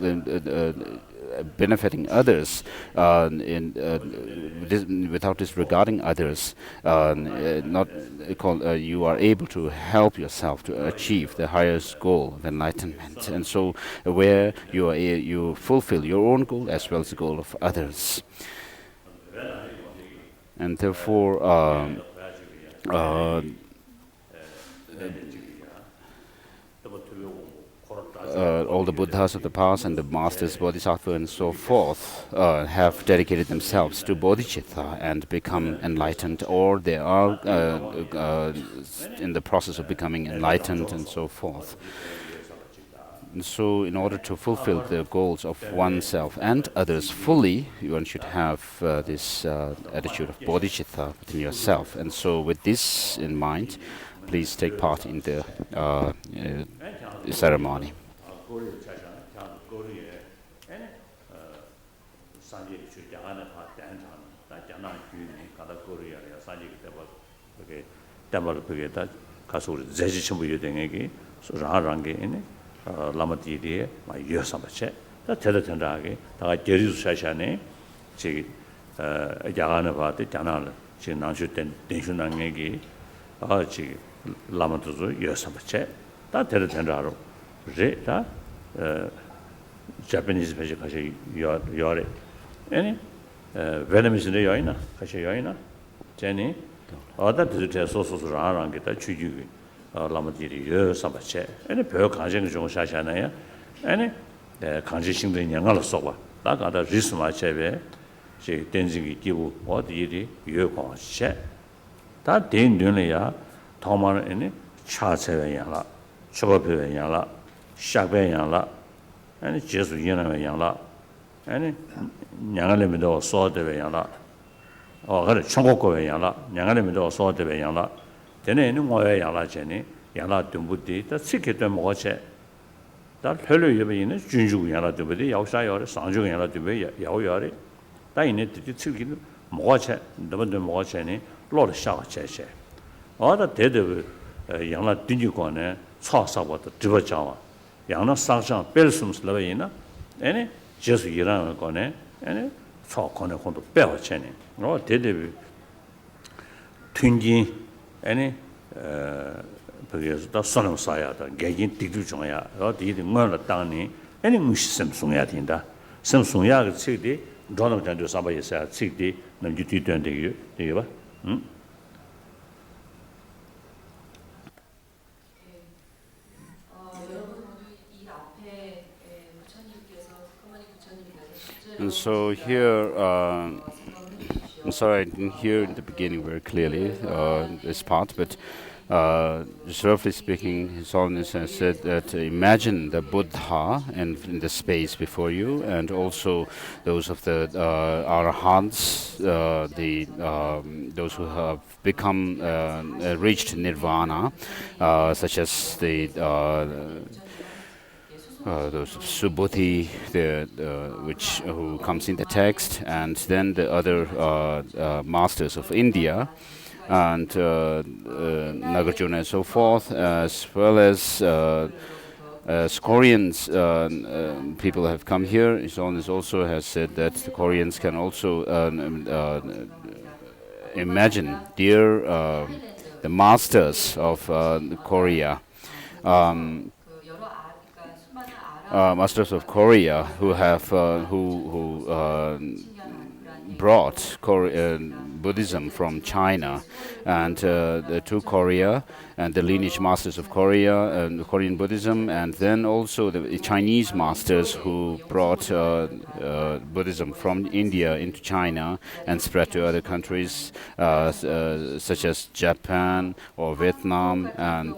benefiting others without disregarding others, you are able to help yourself to achieve the highest goal of enlightenment. And so where you fulfill your own goal as well as the goal of others. And therefore all the Buddhas of the past and the masters, Bodhisattva and so forth, have dedicated themselves to bodhicitta and become enlightened, or they are in the process of becoming enlightened and so forth. And so in order to fulfill the goals of oneself and others fully, one should have this attitude of bodhicitta within yourself. And so with this in mind, please take part in the ceremony.
Lama Didi, my Yosabache, that Teletandagi, Tagarizu Shashane, Chi Yaganavati, Janal, Chinanshu Denshunangegi, Chi Lamatuzu, Yosabache, that Teletandaro, Reta, Japanese Peshikashi Yore, any Venomous in the Yoina, Kashayoina, Jenny, 어다 드제 소소소랑 게다 주주 라마디리 여 삼바체 아니 별 강정 좀 샤샤나야 아니 강지신도 양을 써봐 나가다 리스마체베 제 댄징이 기부 어디리 여광체 다 된는이야 더만 아니 차체야라 초보배야라 샤배야라 아니 제수 연하야라 아니 양을면도 소대배야라 그래 총국고야라 양을면도 소대배야라 되네는 뭐야 양라제니 양라 듬부디 다 시키도 뭐체 다 별로 여배는 준주고 양라 듬부디 역사여를 상주고 양라 듬부 야오야리 다 이네 뒤 치기는 뭐체 너번도 뭐체니 로르 샤체체 어다 대대 양라 딘주고네 차사보다 드버자와 양나 상상 벨숨스러이나 에네 제수 이라는 거네 에네 차코네 혼도 빼어체니 대대 튕기 아니 그래서 다 선을 쌓아야다 개인 뒤도 중요야 어디든 뭐를 땅니 아니 무시 섬송해야 된다 섬송해야 그 책이 저는 전도 사바에서 책이 남주 뒤던 되게 되게 봐
And so here, I'm sorry I didn't hear in the beginning very clearly this part, but just roughly speaking, His Holiness has said that imagine the Buddha in the space before you, and also those of the Arahants, those who have become reached Nirvana, such as the those of Subhuti, who comes in the text, and then the other masters of India, and Nagarjuna and so forth, as well as Koreans. People have come here. His Holiness also has said that the Koreans can also imagine the masters of Korea. Masters of Korea who have brought Buddhism from China and to Korea, and the lineage masters of Korea and Korean Buddhism, and then also the Chinese masters who brought Buddhism from India into China and spread to other countries such as Japan or Vietnam, and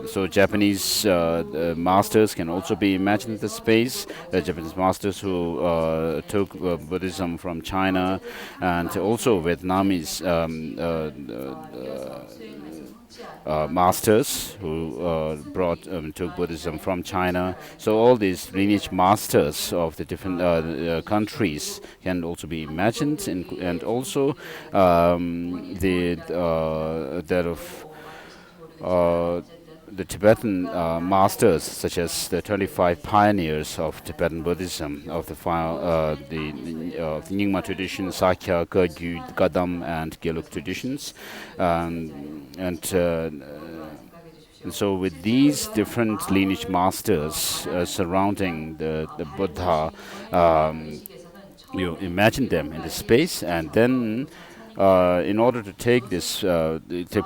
so Japanese masters can also be imagined in the space. Japanese masters who took Buddhism from China, and also Vietnamese masters who took Buddhism from China. So all these lineage masters of the different countries can also be imagined, and also that of the Tibetan masters, such as the 25 pioneers of Tibetan Buddhism, of the Nyingma tradition, Sakya, Gergyu, Gadam, and Gelug traditions, and so with these different lineage masters surrounding the Buddha, you imagine them in the space, and then in order to take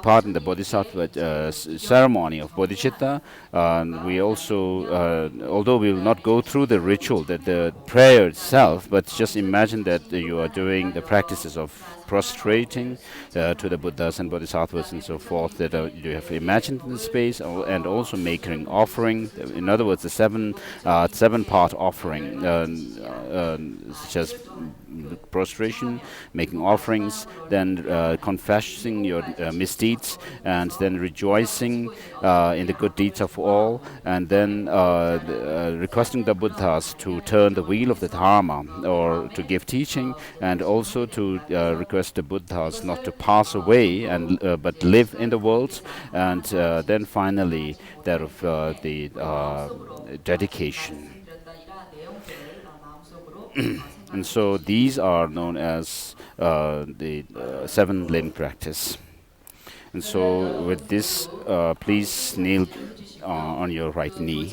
part in the Bodhisattva ceremony of Bodhicitta, we also, although we will not go through the ritual, the prayer itself, but just imagine that you are doing the practices of prostrating to the Buddhas and Bodhisattvas and so forth that you have imagined in the space, and also making offering. In other words, the seven-part offering, such as prostration, making offerings, then confessing your misdeeds, and then rejoicing in the good deeds of all, and then requesting the Buddhas to turn the wheel of the Dharma, or to give teaching, and also to request the Buddhas not to pass away and but live in the world, and then finally that of the dedication. And so these are known as the seven limb practice. And so with this, please kneel on your right knee.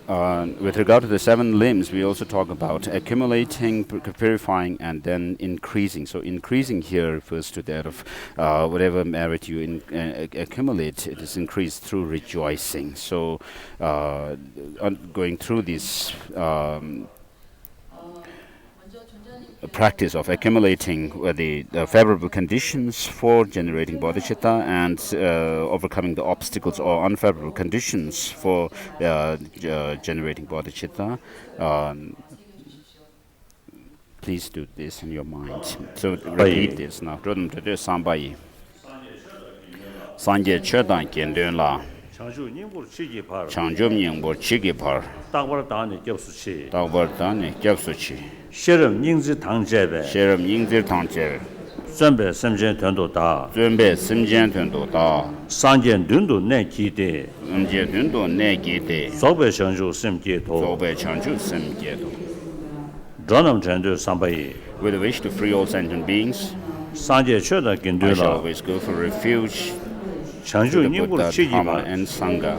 with regard to the 7 limbs, we also talk about accumulating, purifying, and then increasing. So increasing here refers to that of whatever merit you accumulate, it is increased through rejoicing. So going through this practice of accumulating the favorable conditions for generating bodhicitta and overcoming the obstacles or unfavorable conditions for generating bodhicitta. Please do this in your mind. So repeat this now. Sanje chedan kendun la.
창조 님고 치기 발
Changjum nyingbo chigi par.
딱벌 다니 겹수치
Dagbar dani gyabsuchi.
시름 닝지 당제베
Sheram yingzir tangche.
선배 섬전 전도 다
Zunbe simjian tundo da.
상견 눈도 내 기대
Umje tundo ne gite.
소배 성주 심계도
Zobe chanju simgedo.
전엄 전도 삼바이
With a wish to free all sentient beings,
상제 쳐다
I shall
긴들라
always go for refuge
창조
to the
님고
Buddha,
치기
Dhamma,
발
and Sangha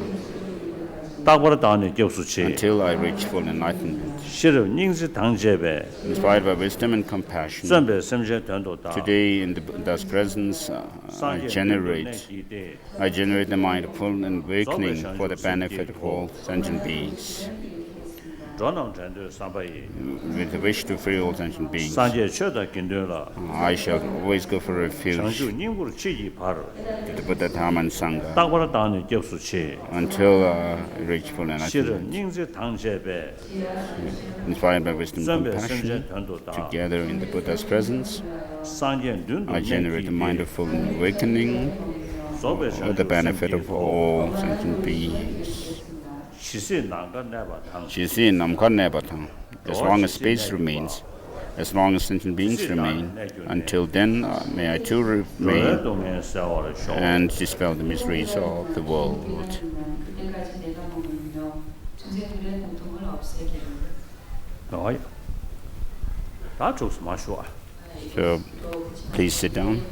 딱벌 다니 겹수치
until I reach full enlightenment.
시름 닝지 당제베
Inspired by wisdom and compassion,
선배 섬전 전도 다
today in the Buddha's presence, I generate the mind of full awakening for the benefit of all sentient beings.
전엄 전도 삼바이
With the wish to free all sentient beings,
상제 쳐다 긴들라
I shall always go for refuge
창조 님고 치기 발
to the Buddha, Dhamma, and Sangha
딱벌 다니 겹수치
until I reach full
시름
enlightenment.
닝지 당제베
Inspired by wisdom and
선배
compassion,
섬전 전도 다
together in the Buddha's presence,
상견 눈도
I generate the mind of full awakening
소배
for the benefit of all sentient beings.
시세 난가 내봐 당
Shisi namkar nebatang. As long as space remains, as long as sentient beings remain, until then may I too remain
동에 세월을 쇼
and dispel the miseries of the world.
그때까지 내가 머물며 중생들의 고통을 없애기를.
나와요 다 좋스 마셔
So please sit down.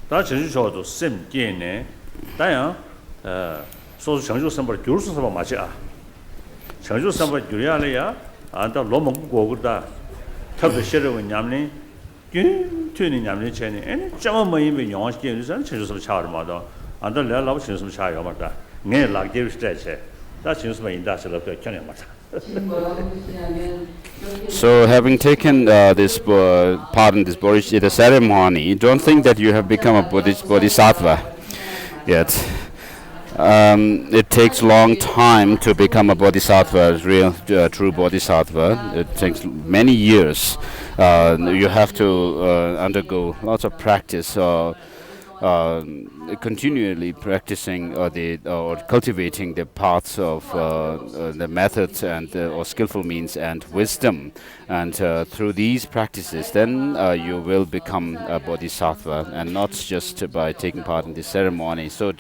다 전주셔도 쌤 깨네 다야 소수 전주 선발 교수 선발 맞아 전주 선발 교리하래야 안다 너무 고고다 탑도 싫어고 냠네 균트니 냠네 체네 엔 쩌마 뭐이면 영어 시키는 전주 선발 차르마다 안다 내가 전주 선발 차요 말다 내 락게 스트레치 다 전주 선발 인다스로 그 견해 맞아
So, having taken this part in this Bodhicitta ceremony, don't think that you have become a bodhisattva yet. It takes a long time to become a bodhisattva, real, true bodhisattva. It takes many years. You have to undergo lots of practice. Continually practicing or cultivating the paths of the methods and or skillful means and wisdom, and through these practices, then you will become a bodhisattva, and not just by taking part in this ceremony. So,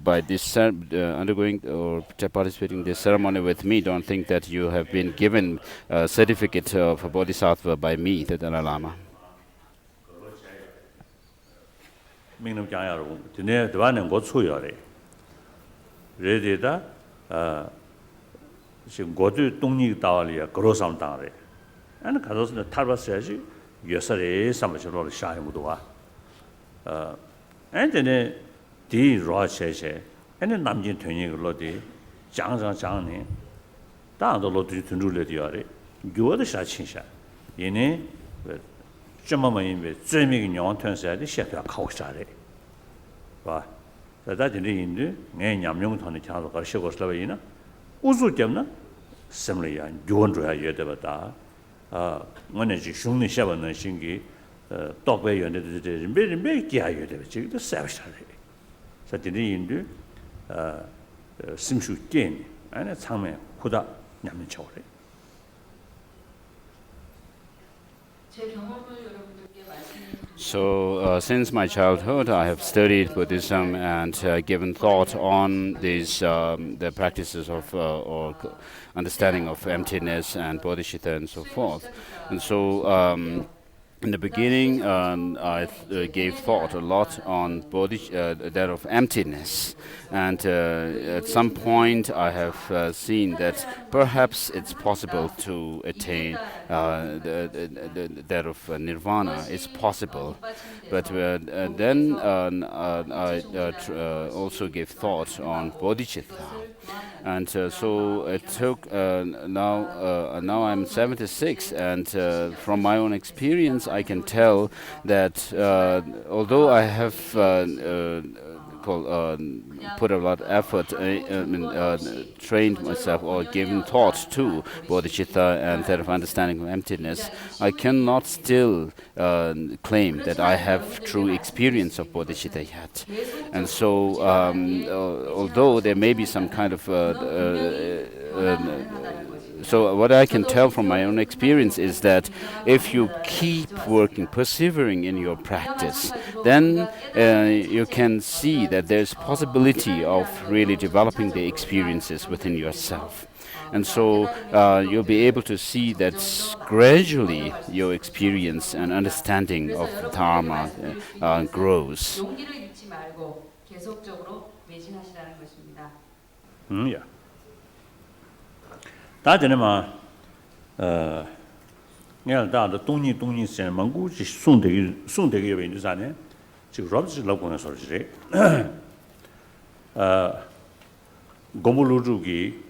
by this undergoing or participating in this ceremony with me, don't think that you have been given a certificate of a bodhisattva by me, the Dalai Lama.
민놈 장야로 드네 드바는 고 추여래 레데다 지금 고도 동리 다와리야 그로삼 당래 아니 가서서 탈바스야지 여설에 삼바처럼 샤이무도 와 엔데네 디 로체체 엔데 남진 되니 그러디 장장장네 다도 로디 든줄레디야래 교어도 샤친샤 얘네 쩌마마인베 쩌미기 영원턴사데 셰프야 카오샤레 봐 다다진이 인데 내 냠용 턴이 차도 가시고슬라베이나 우주 때문에 sem리야 교원줘야 예데바다 뭐네지 슝니 샤바는 신기 똑배 연데데 매매 기하여데 지금도 세브샤레 사진이 인데 심슈 겐 아니 참에 후다 냠는 쳐오래
So, since my childhood, I have studied Buddhism and given thought on these the practices of or understanding of emptiness and Bodhicitta and so forth. And so, In the beginning, I gave thought a lot on that of emptiness, and at some point I have seen that perhaps it's possible to attain that of nirvana. It's possible, but then I also gave thought on bodhicitta. And so it took now I'm 76, and from my own experience I can tell that although I have put a lot of effort, trained myself or given thought to bodhicitta and that of understanding of emptiness, I cannot still claim that I have true experience of bodhicitta yet. And so although there may be some kind of so what I can tell from my own experience is that if you keep working, persevering in your practice, then you can see that there's possibility of really developing the experiences within yourself. And so you'll be able to see that gradually your experience and understanding of the Dharma grows.
용기를 잃지 말고 계속적으로 매진하시라는 것입니다.
Yeah. 다전에만 내가 다도 동니 선蒙古지 송대기 외인자네 지금 럽지 러고는 소리지 고물루주기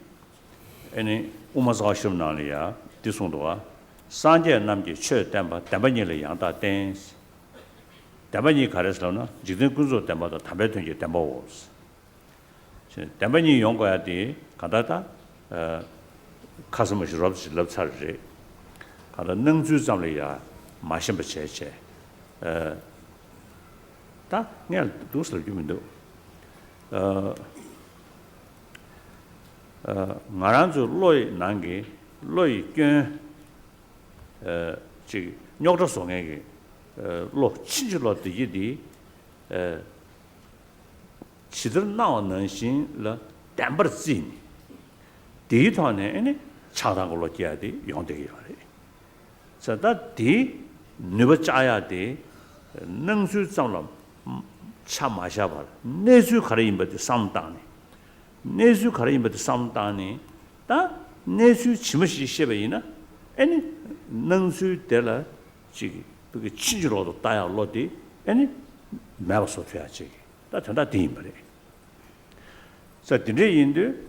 아니 우마사심나리아 디송도와 산제 남지 최담바 담바니를 양다 댄 담바니 가르스로나 지든 군조 담바도 담배든지 담바오 담바니 용거야 돼 가다다 가슴을 럽지 럽차르지 가다 능주점이야 마심버체체 다 내가 도스를 주면도 나란주 로이 난게 로이 지 녀도 송에게 로 친지로 되기디 지들 나오는 신을 담버지 디토네 아니 차다고로 해야돼 용되게 하래 자다 디 느버짜야 돼 능수 장람 차 마셔봐 내수 가리임버도 상당네 내수 가리임버도 상당네 다 내수 지무시 셔베이나 아니 능수 때라 지 그게 친지로도 따야 로디 아니 매버서 돼야지 다 전다 디임버래 자 디레인데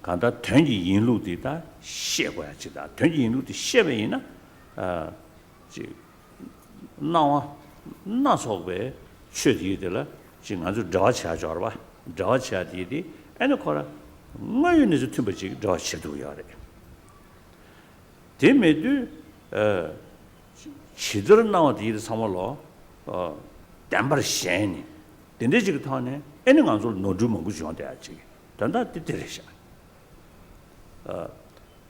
간다 전지 인루디다 셰고야지다 전지 인루디 셰베이나 지 나와 나서베 최디들라 지금 아주 저치하죠 봐 저치하디디 애는 거라 뭐유니즈 튜버지 저치도야래 데메드 치들 나와디드 삼월로 담바르 셴니 된데지가 타네 애는 안소 노주 먹고 좋아돼야지 단다 띠띠레샤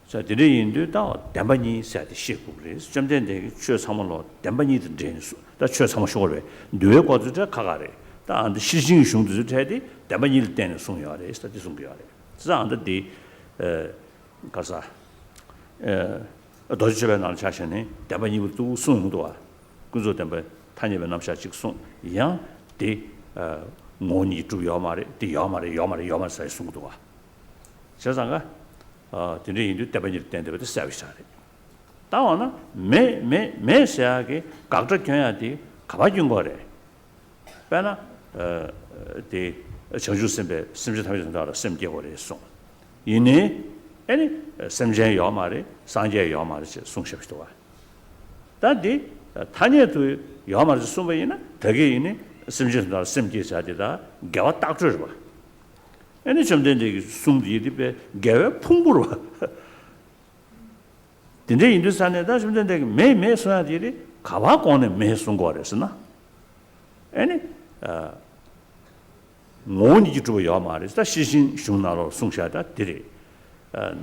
자 드레인도 다 담바니 세트 시고그레 점된데 추 삼월로 담바니드 된수 다 추 삼월쇼래 뇌 과주자 가가래 다 안데 시신이 슝도 돼디 담바니를 때는 송야래 스타디 송야래 자안데 가사 도지집에 나는 자신이 담바니도 송도와 그저 담바 타니베 남샤 직송 이양 데 모니 주요 말에 요말 사이 송도와 저상가 드네인도 대반일 때인데부터 서비스하래. 다와나 매매매시하게 각자 경야디 가봐준 거래. 배나 데 정주선배 심지탐정다라 심계월에 송. 이네 아니 심제 요말에 상제 요말에 송십시도 와. 다디 타녀도 요말에 송배이나 되게 이네 심지탐정다라 심계자디다 개와 딱 줘 봐. 아니 좀 된데 숨디디베 개외 풍부로 근데 인도산에다 좀 된데 매매 소야들이 가와 권에 매송 거랬으나 아니 모니 주요 말이다 시신 흉나로 송샤다 들이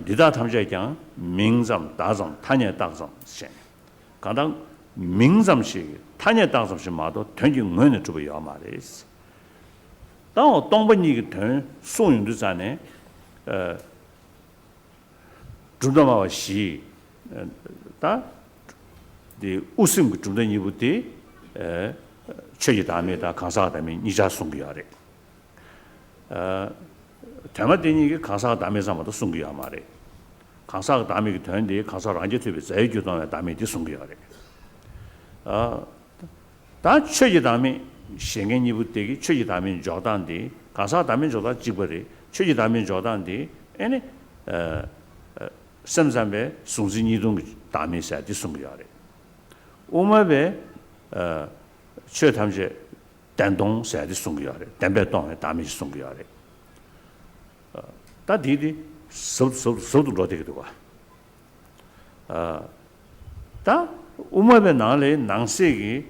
리다 탐자장 명점 다점 탄예 다점 신 가당 명점시 탄예 다점시 마도 전지 응원의 주요 말이스 또 동번이 된 소용도 전에 주도마와 시 다 디 우승 그 중된 이부터 최지 다음에다 강사가 되면 이자 송기하래. 대마되니 이게 강사가 다음에서마다 송기야 말해. 강사가 다음에 되는데 강사를 안 제대로 자유주도에 다음에 뒤 송기하래. 다 최지 다음에 생년 이부터기 최지 다음에 조단디 강사 다음에 조다 지버리 최지 다음에 조단디 에네 삼삼배 송진이동 다음에 사디 송기하래. 오마베 최탐제 단동 사디 송기하래. 담배동 다음에 송기하래. 다 디디 서도 되기도 와. 다 오마베 나래 낭세기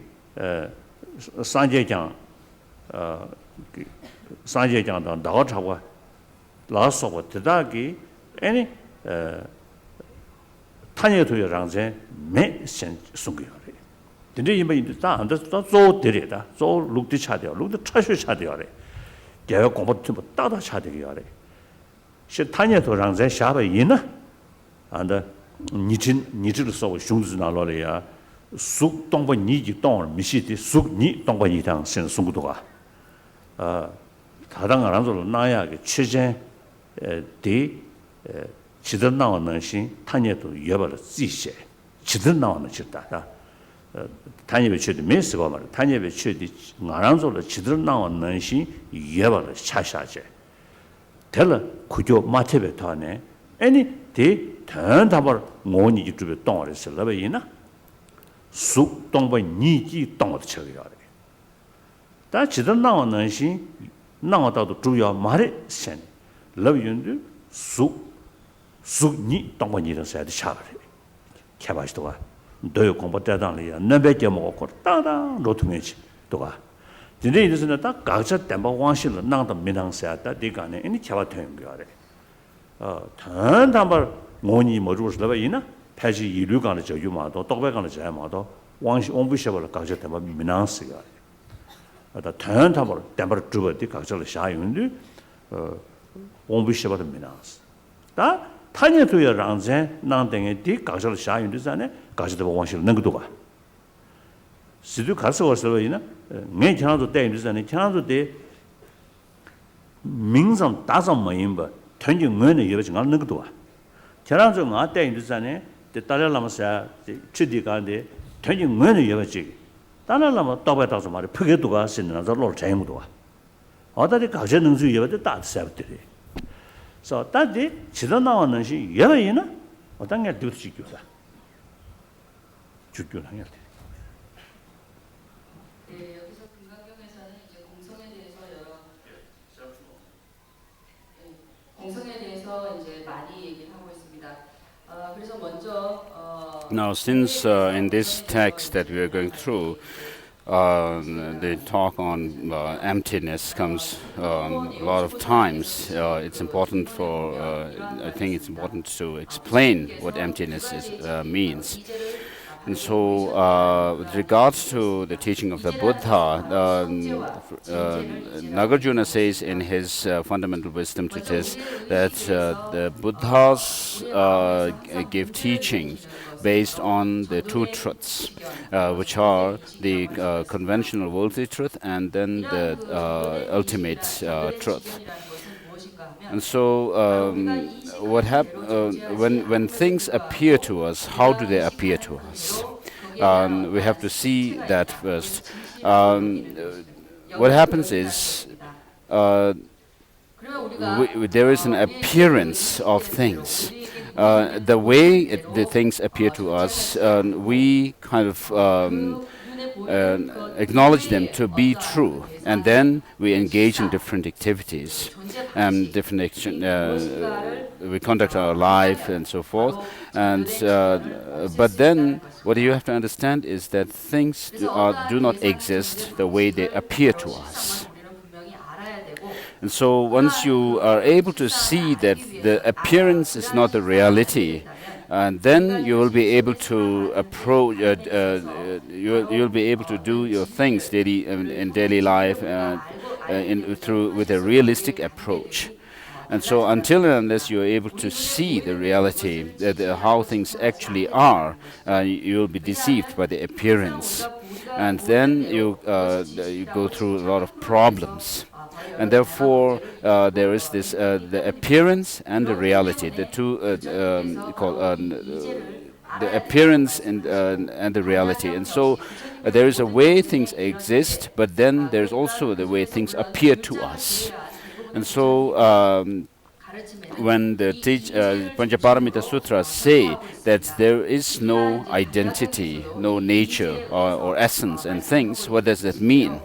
산제장 산제장도 나가자고 라서고 대다기 아니 탄예도여랑제 매신 송기하래. 근데 이번 다 안다 또 데려다. 또 룩디 차대요. 룩디 차셔 차대요래. 대화 공부 좀 따다 차대요래. 시 탄예도랑제 샤바 이나 안다 니를 써 흉즈 나로래야 쑥 동번 니지 동 미시디 쑥니 동번 이당 신 송구도가 다당 안으로 나야게 최전 대 지들 나오는 신 탄예도 여벌 지세 지들 나오는 짓다다 탄예배 최대 메스가 말 탄예배 최대 안으로 지들 나오는 신 여벌 차샤제 될 구조 마체배 타네 아니 대 단답을 모니 유튜브 동어를 쓸러베이나 쑥 동번 니지 동어도 쳐야 돼. 다 지들 나오는 시 나오다도 주요 말에 선 러브윤도 쑥니 동번 일을 써야 돼. 차버려. 개발도가 너의 공부 대단이야. 너밖에 먹고 따다 로통해지 도가. 근데 이제는 딱 각자 담바 왕실을 나도 민항세다 네가네 이니 개발 되는 거야. 단답을 모니 뭐루스라바 이나 패지 이류간의 저 유마도 똑배간의 자마도 왕시 온부셔벌 각자 때문에 민앙스가 아다 단답을 담벌 주버디 각자를 샤윤디 온부셔벌 민앙스 다 탄예도여 랑제 난땡에 디 각자를 샤윤디잖아 각자도 왕실 능도가 시도 가서 왔어이나 내 전화도 때인지잖아 전화도 때 민상 다സം 뭐인바 전쟁 원의 여러 정말 능도가 저랑좀 아때 인도산에 달라라마사 치디가데 전쟁 원의 여러지 달라라마 떠봐다서 말이 푸게도가 신나서 롤 재무도가 어디에 가져 능수 여러도 따스럽더래 그래서 따디 지도 나오는 시 여러이나 어떤 게 뒤지기다 죽교는 해야 돼.
네, 여기서 금강경에서는 이제 공성에 대해서 이제 많이 얘기를 하고 있습니다. 그래서 먼저
Now, since in this text that we are going through, the talk on emptiness comes a lot of times. It's important for, I think it's important to explain what emptiness means. And so, with regards to the teaching of the Buddha, Nagarjuna says in his Fundamental Wisdom Treatise that the Buddhas give teachings based on the two truths, which are the conventional worldly truth and then the ultimate truth. And so, what when things appear to us, how do they appear to us? We have to see that first. What happens is there is an appearance of things. The way the things appear to us, we kind of acknowledge them to be true, and then we engage in different activities, we conduct our life and so forth. And but then what you have to understand is that things do not exist the way they appear to us. And so once you are able to see that the appearance is not the reality, and then you will be able to approach. You'll be able to do your things daily in daily life with a realistic approach. And so until and unless you're able to see the reality, how things actually are, you'll be deceived by the appearance. And then you go through a lot of problems. And therefore, there is this the appearance and the reality, the two the appearance and the reality. And so there is a way things exist, but then there's also the way things appear to us. And so when the Panchaparamita Sutras say that there is no identity, no nature or essence and things, what does that mean?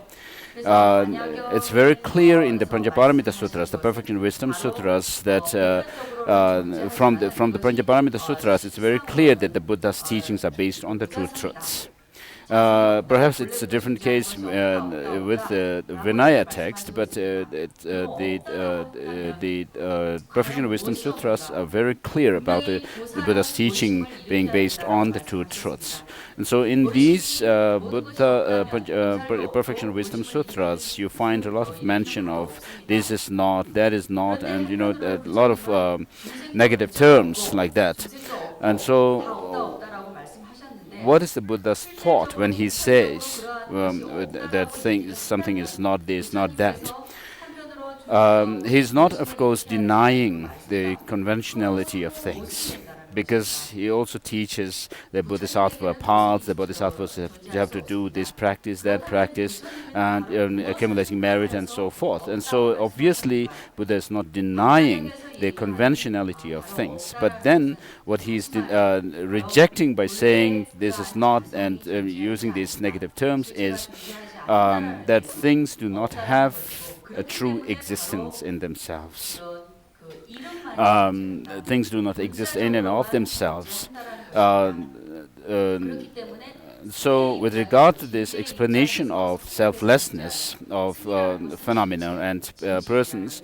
It's very clear in the Panchaparamita Sutras, the Perfect and Wisdom Sutras, that from the Panchaparamita Sutras, it's very clear that the Buddha's teachings are based on the two truths. Perhaps it's a different case with the Vinaya text, but the Perfect and Wisdom Sutras are very clear about the Buddha's teaching being based on the two truths. And so in these Perfect and Wisdom Sutras, you find a lot of mention of this is not, that is not, and a lot of negative terms like that. And so what is the Buddha's thought when he says that something is not this, not that? He's not, of course, denying the conventionality of things, because he also teaches the Bodhisattva path. The Bodhisattvas have to do this practice, that practice, and accumulating merit and so forth. And so obviously Buddha is not denying the conventionality of things. But then what he's rejecting by saying this is not and using these negative terms is that things do not have a true existence in themselves. Things do not exist in and of themselves. So with regard to this explanation of selflessness of phenomena and persons,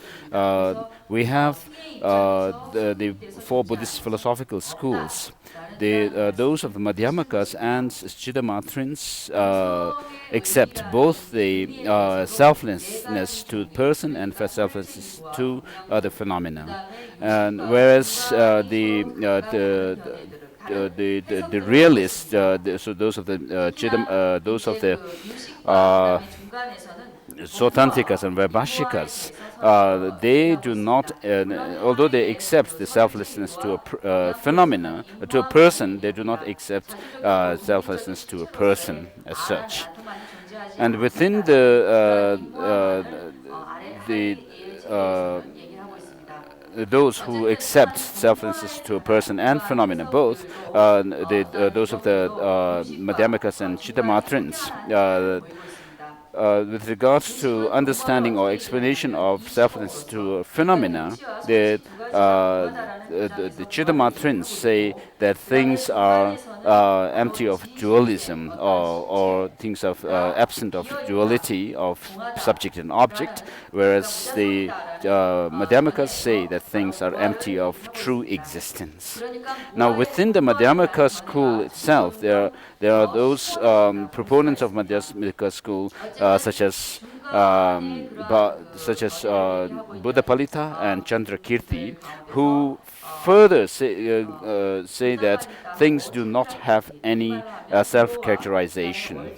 we have the four Buddhist philosophical schools. Those of the Madhyamakas and Siddhamatrins accept both the selflessness to the person and selflessness to the phenomena, and whereas the realists, so those of the Sotantrikas and Vaibhashikas, they do not, although they accept the selflessness to a phenomena, to a person, they do not accept selflessness to a person as such. And within those who accept selflessness to a person and phenomena both, those of the Madhyamakas and Siddhamatrins, with regards to understanding or explanation of selflessness to phenomena, the Siddhamatrins say that things are empty of dualism, or things are absent of duality of subject and object, whereas the Madhyamakas say that things are empty of true existence. Now, within the Madhyamaka school itself, there are those proponents of Madhyamaka school, such as Buddhapalita and Chandrakirti, who further say that things do not have any self-characterization,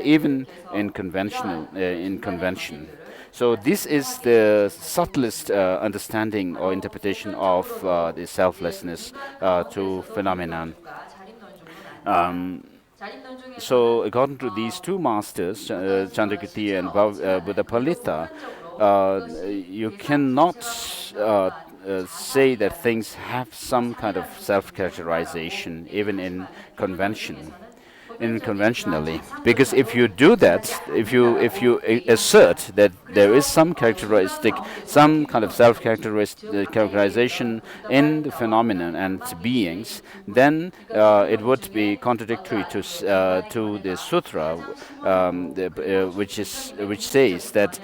even in convention. So this is the subtlest understanding or interpretation of the selflessness to phenomenon. So according to these two masters, Chandrakirti and Buddhapalita, you cannot say that things have some kind of self-characterization, even in conventionally, because if you do that, if you assert that there is some characteristic, some kind of self-characterization in the phenomenon and beings, then it would be contradictory to the sutra, which says that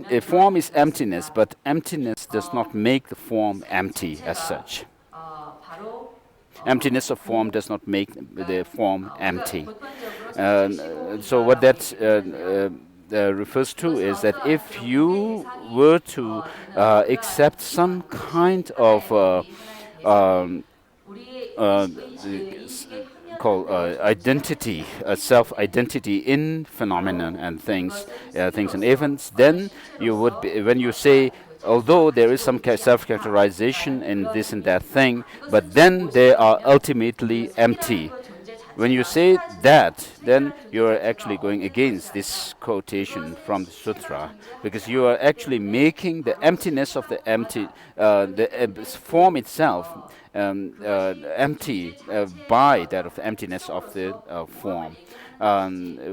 the form is emptiness, but emptiness does not make the form empty as such. Emptiness of form does not make the form empty. So what that refers to is that if you were to accept some kind of um, called identity, self-identity in phenomenon and things, things and events, then you would be, when you say, although there is some self-characterization in this and that thing, but then they are ultimately empty. When you say that, then you are actually going against this quotation from the sutra, because you are actually making the emptiness of the empty, form itself empty by that of the emptiness of the form.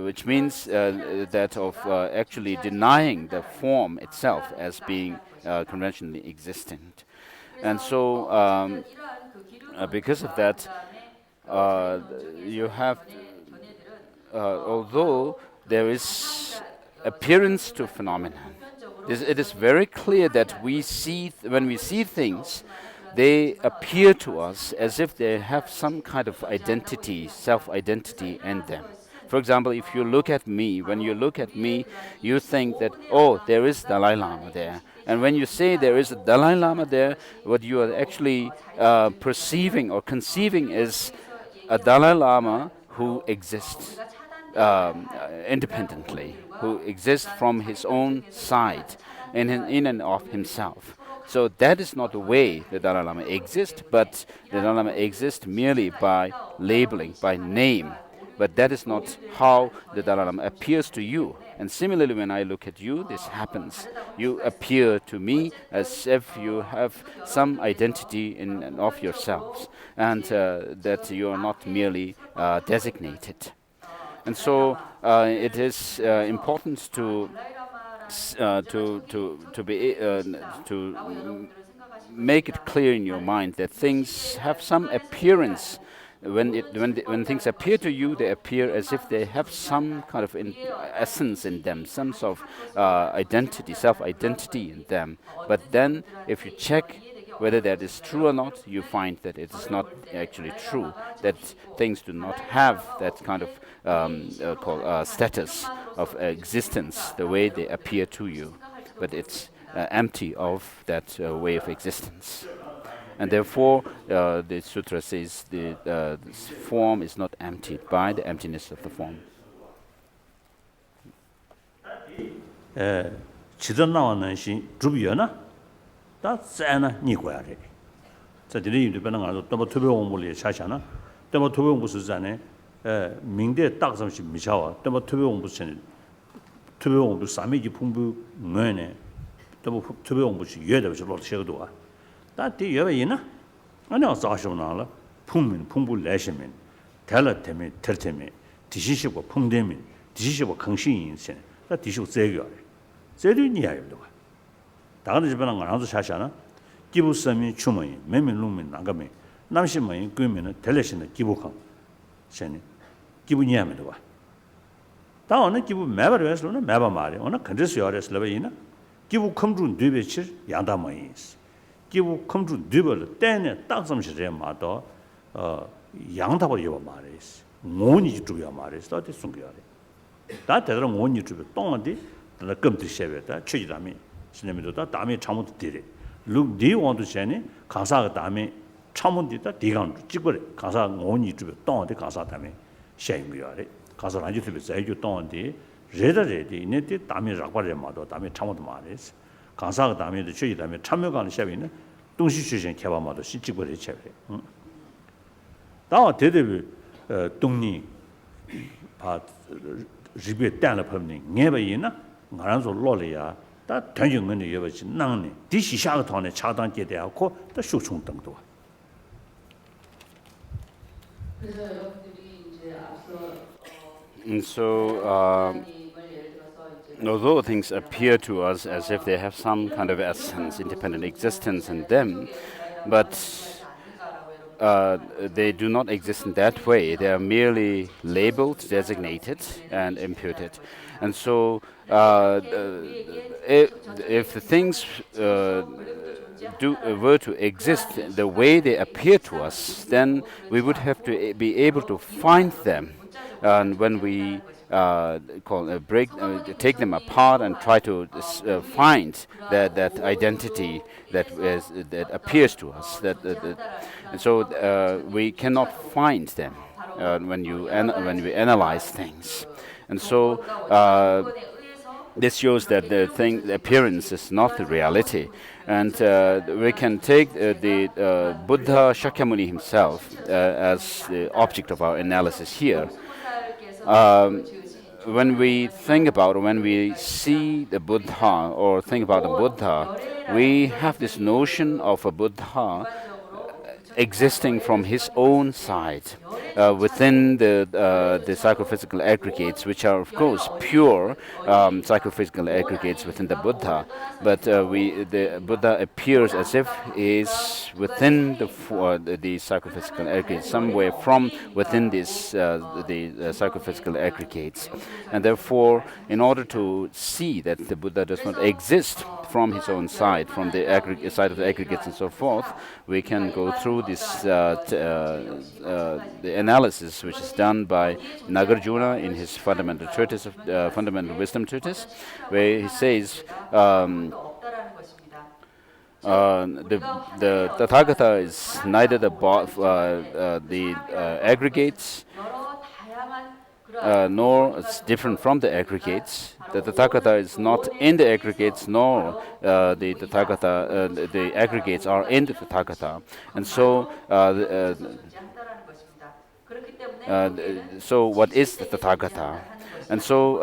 Which means that of actually denying the form itself as being conventionally existent. And so because of that, you have, although there is appearance to phenomenon, it is very clear that we see, when we see things, they appear to us as if they have some kind of identity, self-identity in them. For example, if you look at me, when you look at me, you think that, oh, there is Dalai Lama there. And when you say there is a Dalai Lama there, what you are actually perceiving or conceiving is a Dalai Lama who exists independently, who exists from his own side, in and of himself. So that is not the way the Dalai Lama exists, but the Dalai Lama exists merely by labeling, by name. But that is not how the Dalai Lama appears to you. And similarly, when I look at you, this happens. You appear to me as if you have some identity in and of yourselves, and that you are not merely designated. And so it is important to make it clear in your mind that things have some appearance. When things appear to you, they appear as if they have some kind of essence in them, some sort of identity, self-identity in them. But then, if you check whether that is true or not, you find that it is not actually true, that things do not have that kind of status of existence the way they appear to you, but it's empty of that way of existence. And therefore, the sutra says the form is not emptied by the emptiness of the form.
다 째나 니고야 돼. 자, 이들이 변한 거 또 투표공부를 차잖아. 또 투표공부 수잖아요. 민대 딱섬시 미샤와. 또 투표공부 전에 투표공부 삼이지 풍부 뭐네. 또 투표공부시 예대서 로셔도 와. 다 뒤여이나? 아니 어서셔나라. 풍부 내시면 달라 때문에 tertem에 디시시고 풍대면 디시시고 강신인세. 다 디시고 제거. 제도니 야요도. 다른 집에는 가서 사시나 기부섬이 주머니 매밀룸이 나가면 남심이 그러면은 델레신의 기부강 셴이 기분이 하면도 봐 다음에 기부 매버에서는 매버 말이 오늘 컨디스 요레스 레베이나 기부 컴준 뒤베치 양다마이 기부 컴준 뒤벌 때네 딱섬시제 마도 양다버 요 말이스 모니 주요 말이스 어디 숨겨야 다 대대로 모니 주요 똥한데 나 금도 셔베다 취지라미 신내미도다 다음에 참모도 되래. 룩디 원도 전에 가사가 다음에 참모디다 디강 찍거래. 가사 원이 주변 동안에 가사 다음에 셔임이야래. 가사 아주 되게 자주 동안에 레더레디 이네데 다음에 작발에 마도 다음에 참모도 말했어. 가사가 다음에도 저기 다음에 참여가는 셔비는 동시 수신 개발마도 찍거래 쳐. 다음 대대비 동리 바 리베 단을 범니 녀바이나 말한서 로래야 다 전쟁은 여버지 나네 디시샤가 돈에 차단 제대하고 또 쇼총 등도
그래서 여러분들이 이제 앞서
And so although things appear to us as if they have some kind of essence, independent existence in them, but they do not exist in that way. They are merely labeled, designated, and imputed. And so if the things were to exist the way they appear to us, then we would have to be able to find them. And when we take them apart and try to find that identity that appears to us. And so we cannot find them when we analyze things. And so this shows that the appearance is not the reality. And we can take the Buddha Shakyamuni himself as the object of our analysis here. When we think about, or when we see the Buddha or think about the Buddha, we have this notion of a Buddha existing from his own side within the psychophysical aggregates, which are of course pure psychophysical aggregates within the Buddha, but the Buddha appears as if he is within the psychophysical aggregates, somewhere from within this the psychophysical aggregates, and therefore, in order to see that the Buddha does not exist from his own side, from the side of the aggregates and so forth, we can go through this the analysis which is done by Nagarjuna in his fundamental treatise of fundamental wisdom treatise, where he says the Tathagata is neither the aggregates nor it's different from the aggregates. The Tathagata is not in the aggregates, nor the Tathagata, the aggregates are in the Tathagata. And so, so what is the Tathagata? And so,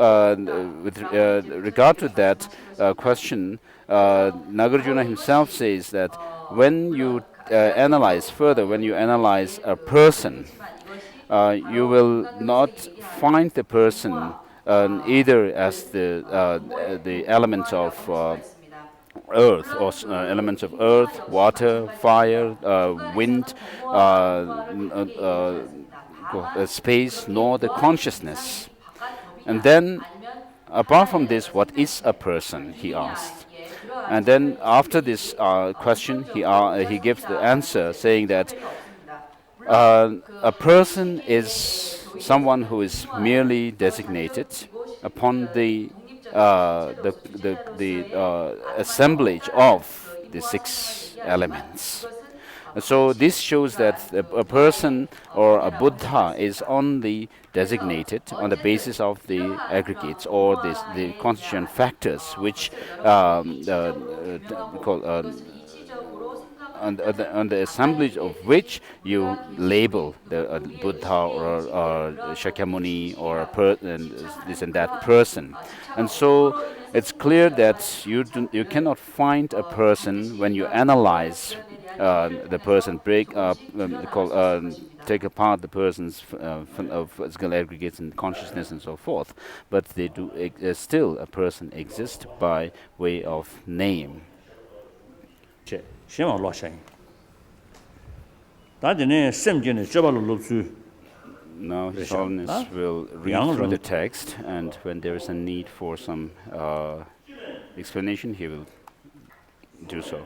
with regard to that question, Nagarjuna himself says that when you analyze further, when you analyze a person, you will not find the person either as the elements of earth, or elements of earth, water, fire, wind, space, nor the consciousness. And then, apart from this, what is a person, he asked. And then after this question, he gives the answer saying that a person is someone who is merely designated upon the assemblage of the 6 elements. So this shows that a person or a Buddha is only designated on the basis of the aggregates or the constituent factors, which on the assemblage of which you label the Buddha or Shakyamuni or this and that person. And so it's clear that you cannot find a person when you analyze the person, take apart the person's physical aggregates and consciousness and so forth, but they do still a person exist by way of name. Now His Holiness will read through the text, and when there is a need for some explanation, he will do so.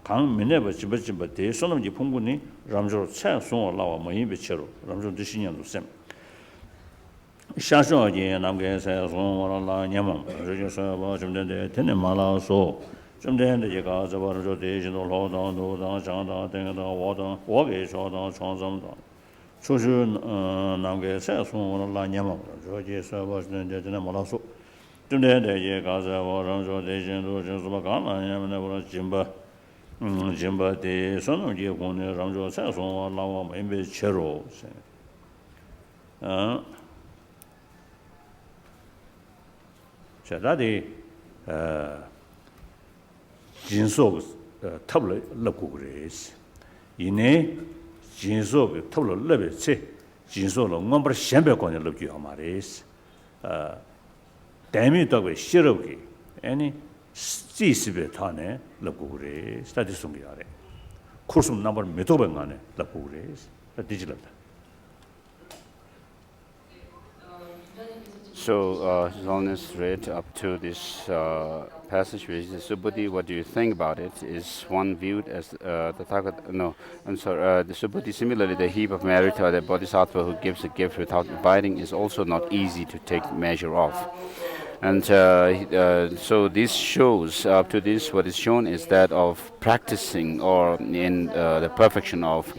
강 미네바 집집바 대 소놈지 풍군이 람조로 차송을 나와 뭐이 배치로 람조 드시냐도 셈 샤쇼게 남게서 송원라 냐만 저저서 뭐 좀된데 되네 말아서 좀된데 제가 저버저 대신도 로도 장다 등다 와도 와게 저도 총점도 초주 남게서 송원라 냐만 저저서 뭐 좀된데 되네 말아서 좀된데 제가 저버저 대신도 저서 가만 냐만 보러 짐바 짐바데 소노지 고네 람조 사송 라와 멤베 체로 자다디 진속 탑을 넣고 그래스 이내 진속 탑을 넣베체 진속로 넘버 셴베 권을 넣기요 말이스 대미덕의 싫어기 아니 지시베 타네 럽고그레 스타디 송기아레 코스 넘버 메토뱅가네 럽고그레 디지털다.
So, His Holiness read up to this passage, which is Subhuti. What do you think about it? Is one viewed as the Tathagata? No, I'm sorry. The Subhuti, similarly, the heap of merit or the Bodhisattva who gives a gift without abiding is also not easy to take measure of. And so this shows, up to this, what is shown is that of practicing or in the perfection of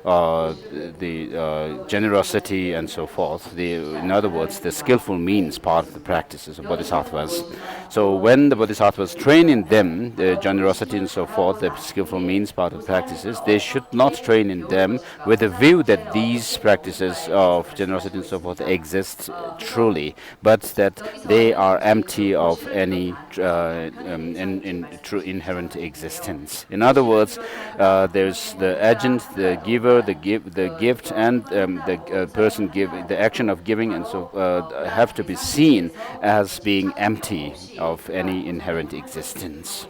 the generosity and so forth. In other words, the skillful means part of the practices of bodhisattvas. So when the bodhisattvas train in them the generosity and so forth, the skillful means part of the practices, they should not train in them with the view that these practices of generosity and so forth exist truly, but that they are empty of any true inherent existence. In other words, there's the agent, the giver, the gift, and the person giving, the action of giving, and so have to be seen as being empty of any inherent existence.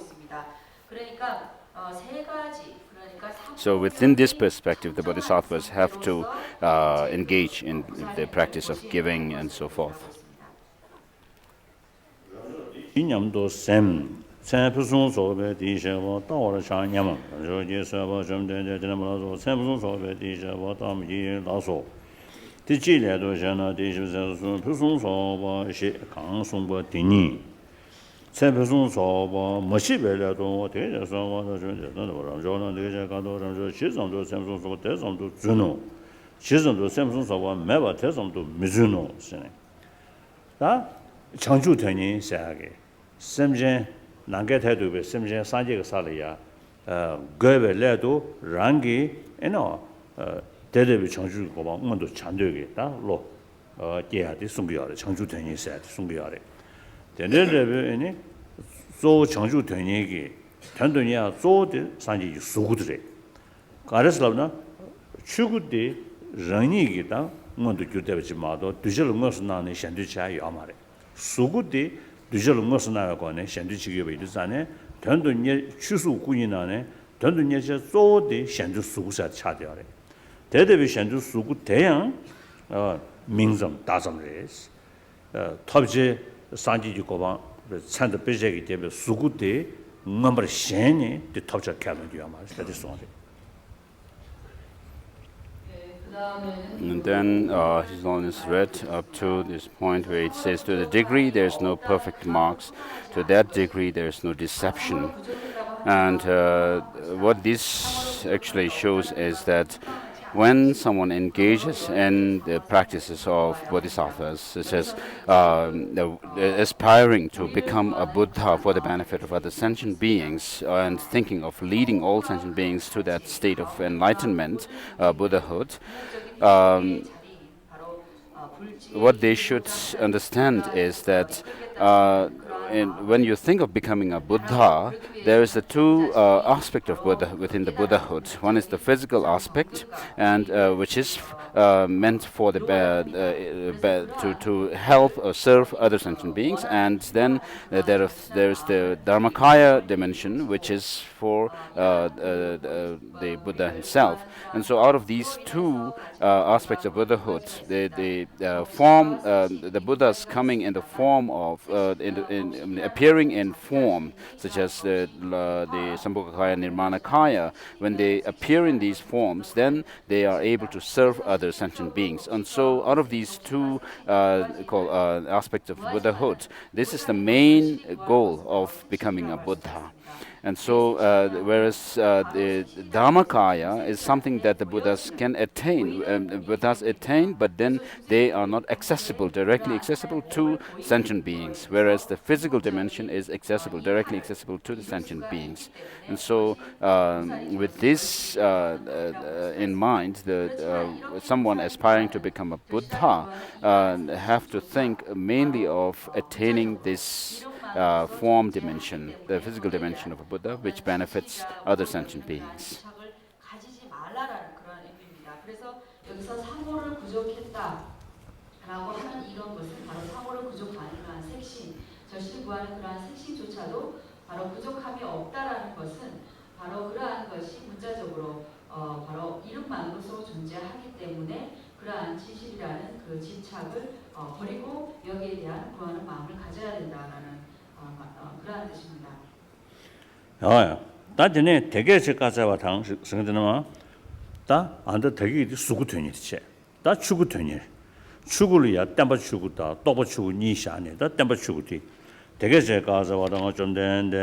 So within this perspective, the bodhisattvas have to engage in the practice of giving and so forth.
이념도 셈 샘푸송 소베 디셔버 따오르 샤냠 저제 서버 점데 제나마도 샘푸송 소베 디셔버 담이 라소 디지레도 샤나 디셔서 푸송 소버 시 강송버 디니 샘푸송 소버 머시벨라도 대저서 와도 저는 저는 대저 가도 저 시정도 샘푸송 소버 대성도 주노 시정도 샘푸송 소버 매바 대성도 미주노 시네 다 창주되니 시작해 semjen nange thaidu be semjen sanje ka salaya gobe ledo rangi eno dedebi changju ko ba ngdo chandoge ta lo geha de sungyo re changju denyi sa de sungyo re dendebe ene so changju denyi ge tandonya so de sanje yu sugudre 가르스라나 추구데 rangi ge ta ngdo gyudebe ji mado dujel ngos na ne shandu cha yamare sugude düzel ngos na ko ne shandu chi ge be du sa ne dondu nye chusu gu ni na ne dondu nye je zo de shandu su gu sa cha de re de de bi shandu su gu de yang mingzam da zam re top je san ji ko ba chan de be je ge de su gu de ngam ba shen ni de top je ka me ya ma de so de.
And then His Holiness read up to this point where it says, to the degree there is no perfect marks, to that degree there is no deception. And what this actually shows is that when someone engages in the practices of bodhisattvas, such as aspiring to become a Buddha for the benefit of other sentient beings, and thinking of leading all sentient beings to that state of enlightenment, Buddhahood, what they should understand is that when you think of becoming a Buddha, there is the two aspects of Buddha within the Buddhahood. One is the physical aspect, and which is meant for the to help or serve other sentient beings, and then there is the Dharmakaya dimension, which is for the Buddha himself. And so, out of these two aspects of Buddhahood, the form, the Buddhas coming in the form of appearing in form, such as the Sambhogakaya, Nirmanakaya, when they appear in these forms, then they are able to serve other sentient beings. And so, out of these two aspects of Buddhahood, this is the main goal of becoming a Buddha. And so, whereas the Dharmakaya is something that the Buddhas can attain, Buddhas attain, but then they are not accessible, directly accessible to sentient beings, whereas the physical dimension is accessible, directly accessible to the sentient beings. And so, with this in mind, someone aspiring to become a Buddha have to think mainly of attaining this form dimension, the physical dimension of a Buddha, which benefits other sentient beings.
바로 이름만으로서 존재하기 때문에 그러한 진실이라는 그 집착을 버리고 여기에 대한 구하는 마음을 가져야 된다라는 그러한 뜻입니다.
다전에 대개적 가자와 당 성전은 다 안도 되게 수구 되니지. 다 추구 되니. 추구를 땜바 추구다. 또바 추구 니샤네. 다 땜바 추구디. 대개적 가자와 당 좀 된데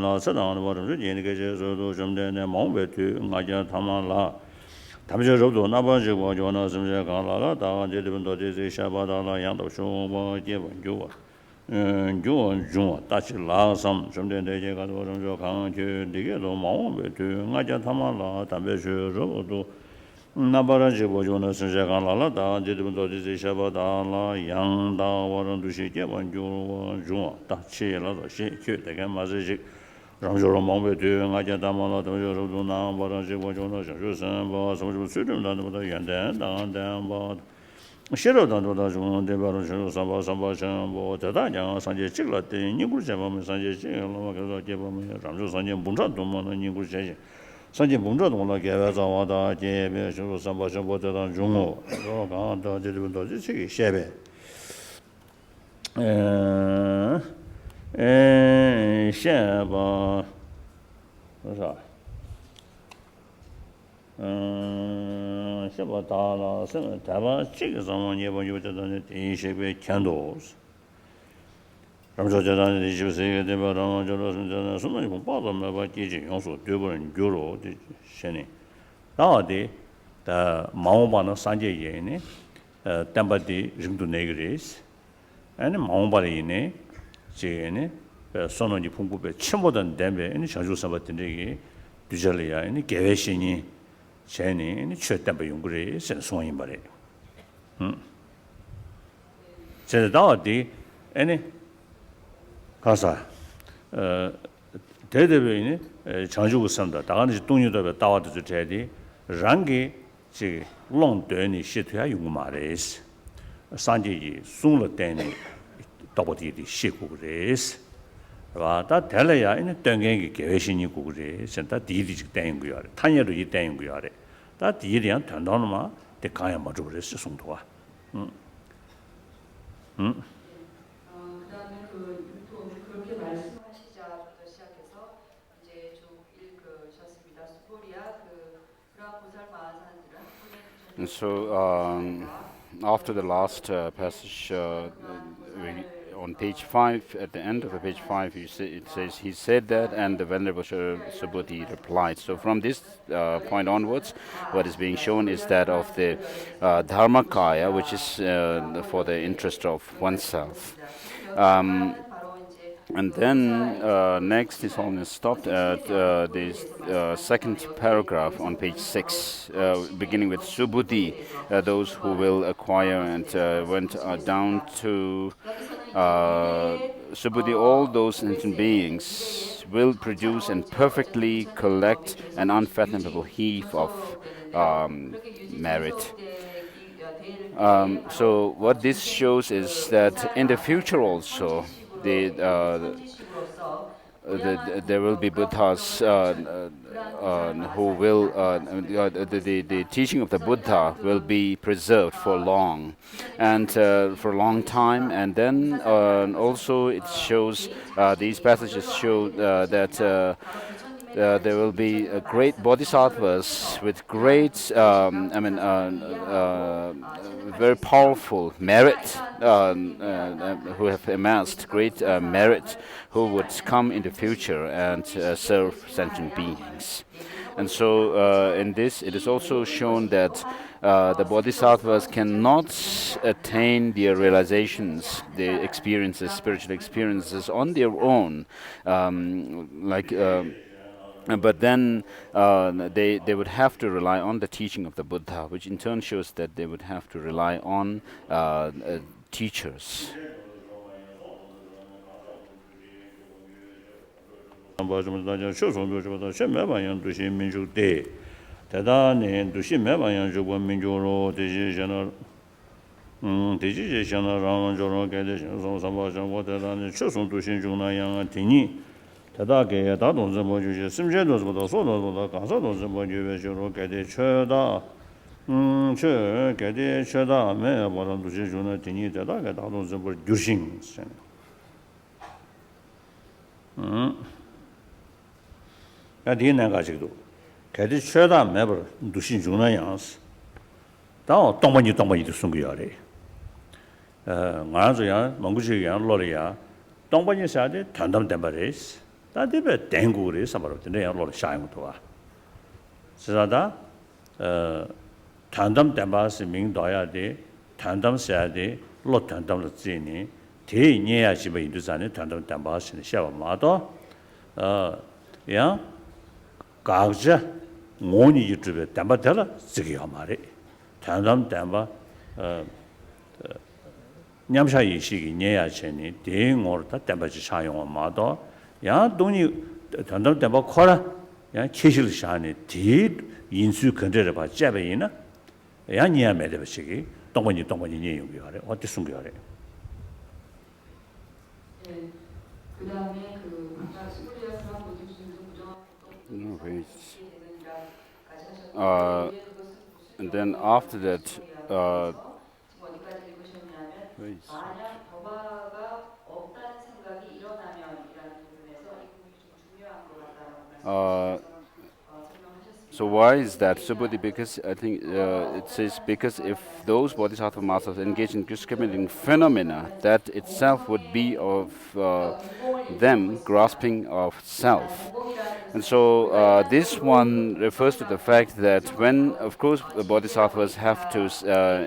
나서는 뭐를 얘네게 저도 좀 되네. 마음베트 맞아 담아라. 담저로도 나버지고 저는 섬제 가라라. 다 제대로 되지 샤바다라 양도 쇼뭐 제번조. 다시 라삼 좀 되게 가도 좀 강주 되게 너무 마음베트 맞아 담아라. 담저로도 나버지 보존은 선제가 라라다 제대로 되지 샤바다라 양다 와는 두시 제번조 다치라도 시켜 되게 맞지 ramjoro mongbe de ngaja damala damjoro do na baraji bojono shusen ba somju sudum dan da yanden dan dan ba shiro dan da jun de baro shiro samba samba chan bo da da nya sanje chigla de ningur je ba me sanje chi lo ma ga je ba me ramjo sanje bunja do ma ningur je sanje bunja do la ge ba za wa da je be shiro samba chan bo da dan jun o ga da je de do ji chi shebe现吧，多少？现吧大了，什么？台湾这个上面也不有这种的一些个看到，咱们说这种的就是一个对吧？然后就是什么用报道嘛，把地质元素对不人丢了的些呢？然后的毛把那三节业呢，但把的人都那个人，毛把的呢。这呢，선언이 풍부배 침보던 데에 이 자주사바든지 뒤절이야 이 계획신이 제니 이 최대한 연구를 선송이 말이에요. 제가 어디 아니 가서 대대변이 장주고 산다. 다가는 동료들 다와도 제디 랑게 지 롱드니 시트야 연구 말이에요. 산지이 숨을 때니 더버디디 시고그레스 와다 달라야 이 땡갱이 계획신이 고그레 센터 디디직 땡인 거야 탄여로 이 땡인 거야 다 디리한 단단마 대 가야 맞어 그랬어 송도와
그다음에 그렇게 말씀하시자부터 시작해서 이제 쭉 읽으셨습니다. 수보리아 그런 보살 마하사들은
And so, after the last passage, on page 5, at the end of the page 5, it says, he said that, and the Venerable Subhuti replied. So from this point onwards, what is being shown is that of the Dharmakaya, which is for the interest of oneself. And then next is almost stopped at the second paragraph on page 6, beginning with Subhuti, those who will acquire, and went down to Subhuti, all those sentient beings will produce and perfectly collect an unfathomable heap of merit. So what this shows is that in the future also, there will be Buddhas who will the teaching of the Buddha will be preserved for long, and for a long time. And then also it shows these passages show that there will be great bodhisattvas with great, very powerful merit, who have amassed great merit, who would come in the future and serve sentient beings. And so in this, it is also shown that the bodhisattvas cannot attain their realizations, their experiences, spiritual experiences on their own, but then they would have to rely on the teaching of the Buddha, which in turn shows that they would have to rely on teachers.
대다게 다동서 뭐주지 심제도서보다 소도보다 강사도서 뭐주베 쇼로 개대 최다 저 개대 쳐다면 뭐는 도시 주는 되니 되다가 나도 좀 유신. 야디는 가지고 개대 쳐다면 뭐 도시 주는 양스. 다 동반이도 숨겨야래. 맞아요. 몽구지야 로리야. 동반이 사대 단담담바레스. 다디베 땡구리 사바로데 로리 샤이무도와. 지라다 단담담바스 명도야데 단담사야데 로 단담로 지니 대니야시베 인도산에 단담담바스는 샤바마도 야 가자 모니 유튜브에 담바텔라 지기야 말이 단담담바 냠샤이 시기 녀야체니 대응어다 담바지 사용마도 야 돈이 단담담바 코라 야 계실샤니 디 인수 근데를 봐 잡이나 야 니야메데 버시기 동번이 니용비하래 어디 숨겨하래
네. 그다음에 그 아까 스물리아스랑 모집순도
And then after that,
만약 법화가 없다는 생각이 일어나면이라는 부분에서 이 부분이 좀 중요한 것 같다라고 말씀하셨습니다.
so why is that, Subhuti? Because I think it says because if those bodhisattva masters engage in discriminating phenomena, that itself would be of them grasping of self. And so this one refers to the fact that when, of course, the bodhisattvas have to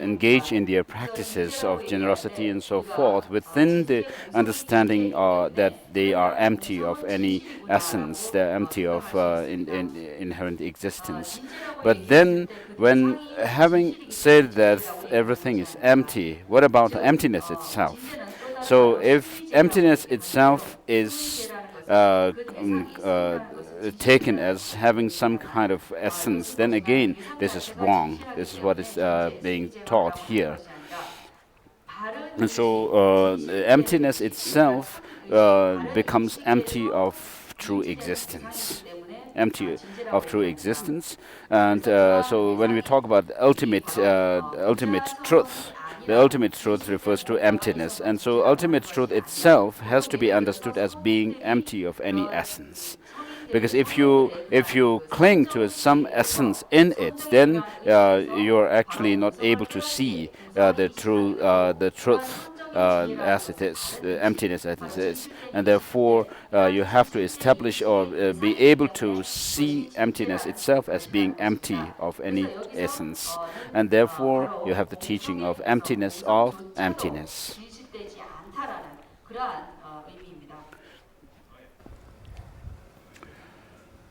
engage in their practices of generosity and so forth within the understanding that they are empty of any essence, they're empty of inherent existence. But then, when having said that everything is empty, what about emptiness itself? So if emptiness itself is taken as having some kind of essence, then again this is wrong. This is what is being taught here. And so emptiness itself becomes empty of true existence. Empty of true existence. And so when we talk about ultimate truth, the ultimate truth refers to emptiness. And so ultimate truth itself has to be understood as being empty of any essence. Because if you cling to some essence in it, then you are actually not able to see the truth as it is, the emptiness as it is, and therefore you have to establish or be able to see emptiness itself as being empty of any essence, and therefore you have the teaching of emptiness of emptiness.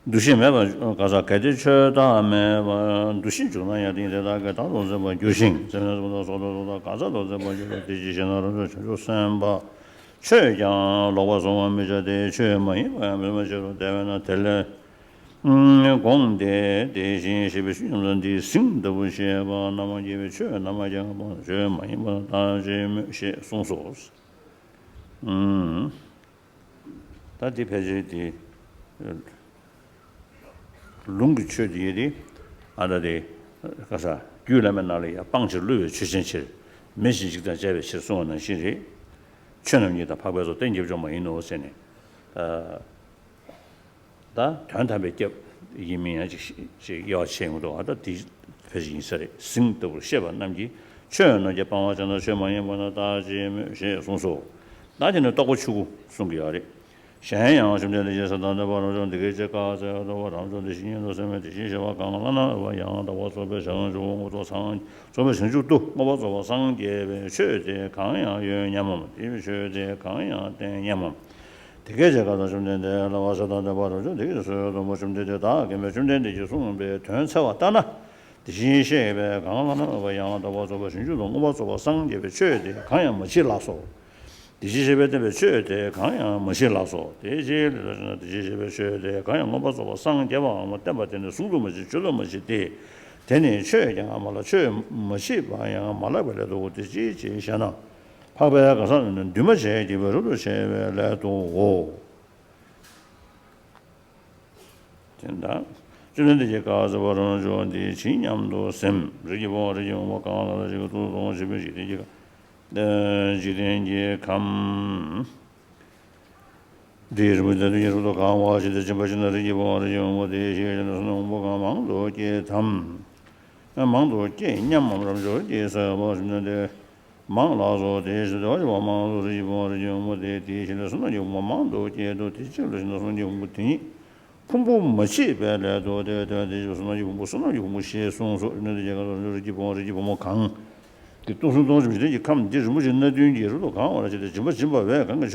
두심에가 가서 개들쳐 다음에 두심 중간에 된다가 다도 뭐 교신 저는 저도 가서도 뭐 디지션으로 조선바 최장 로바송 메저데 최마이 뭐저로 대변나 텔레 공대 대신 시비신론디 신도부시바 남아지베 최 남아장 뭐 최마이 뭐 다지 시 송소스 다디 페이지디 롱기 처리리 아다데 가서 규라면 나리야 방지를 추진실 메시지가 제베 실송하는 시리 천음니다 파고서 땡겨 좀 있는 오세네 다 단답에 겹 이미야지 야생도 하다 디 페진설에 승도를 셔봐 남기 최는 이제 방화전의 최만이 뭐나 다지 송소 나지는 떠고 추고 송기야리 咸阳什么的也是当的包中这个这个这的我当中的新年都什么的新什么刚刚那我养的我做不成就我做长做不成就多我做上节学的康阳有年嘛因为学的康阳的年嘛这个这个什么的我说当的包中这个是我什么的大跟什么的就送被团车啊当然新些呗刚刚那我养的我做不成就我做上节学的康阳没去拉手 디지세베데 쉐데 강야 머실라소 디지르 디지세베 쉐데 강야 뭐바서 상제바 뭐 때바데는 수루머지 줄로머지데 되네 쉐야 아마라 쉐 머시바야 말라벨도 디지지샤나 파베야 가서는 뉴머제 디버로 쉐베라도 오 된다 주는데 가서 버는 좋은데 진ям도 셈 리기보 리기보 가나 지고 또 집에 지리가 네 지린지 감 디르부들이 여러도 강화지도 집어지는 리기보 리기보 대시는 뭐가 망도 제담 망도 제 냠맘으로 저에서 뭐는데 망라서 대시도 망도 리기보 리기보 대시는 망도 제도 대시는 무튼이 풍부 뭐지 배려도 되죠. 무슨 무시 송소 있는데 제가 리기보 강 또선 이제 감 이제 뭐 진나 뒤로 강어라 이제 좀 왜 강가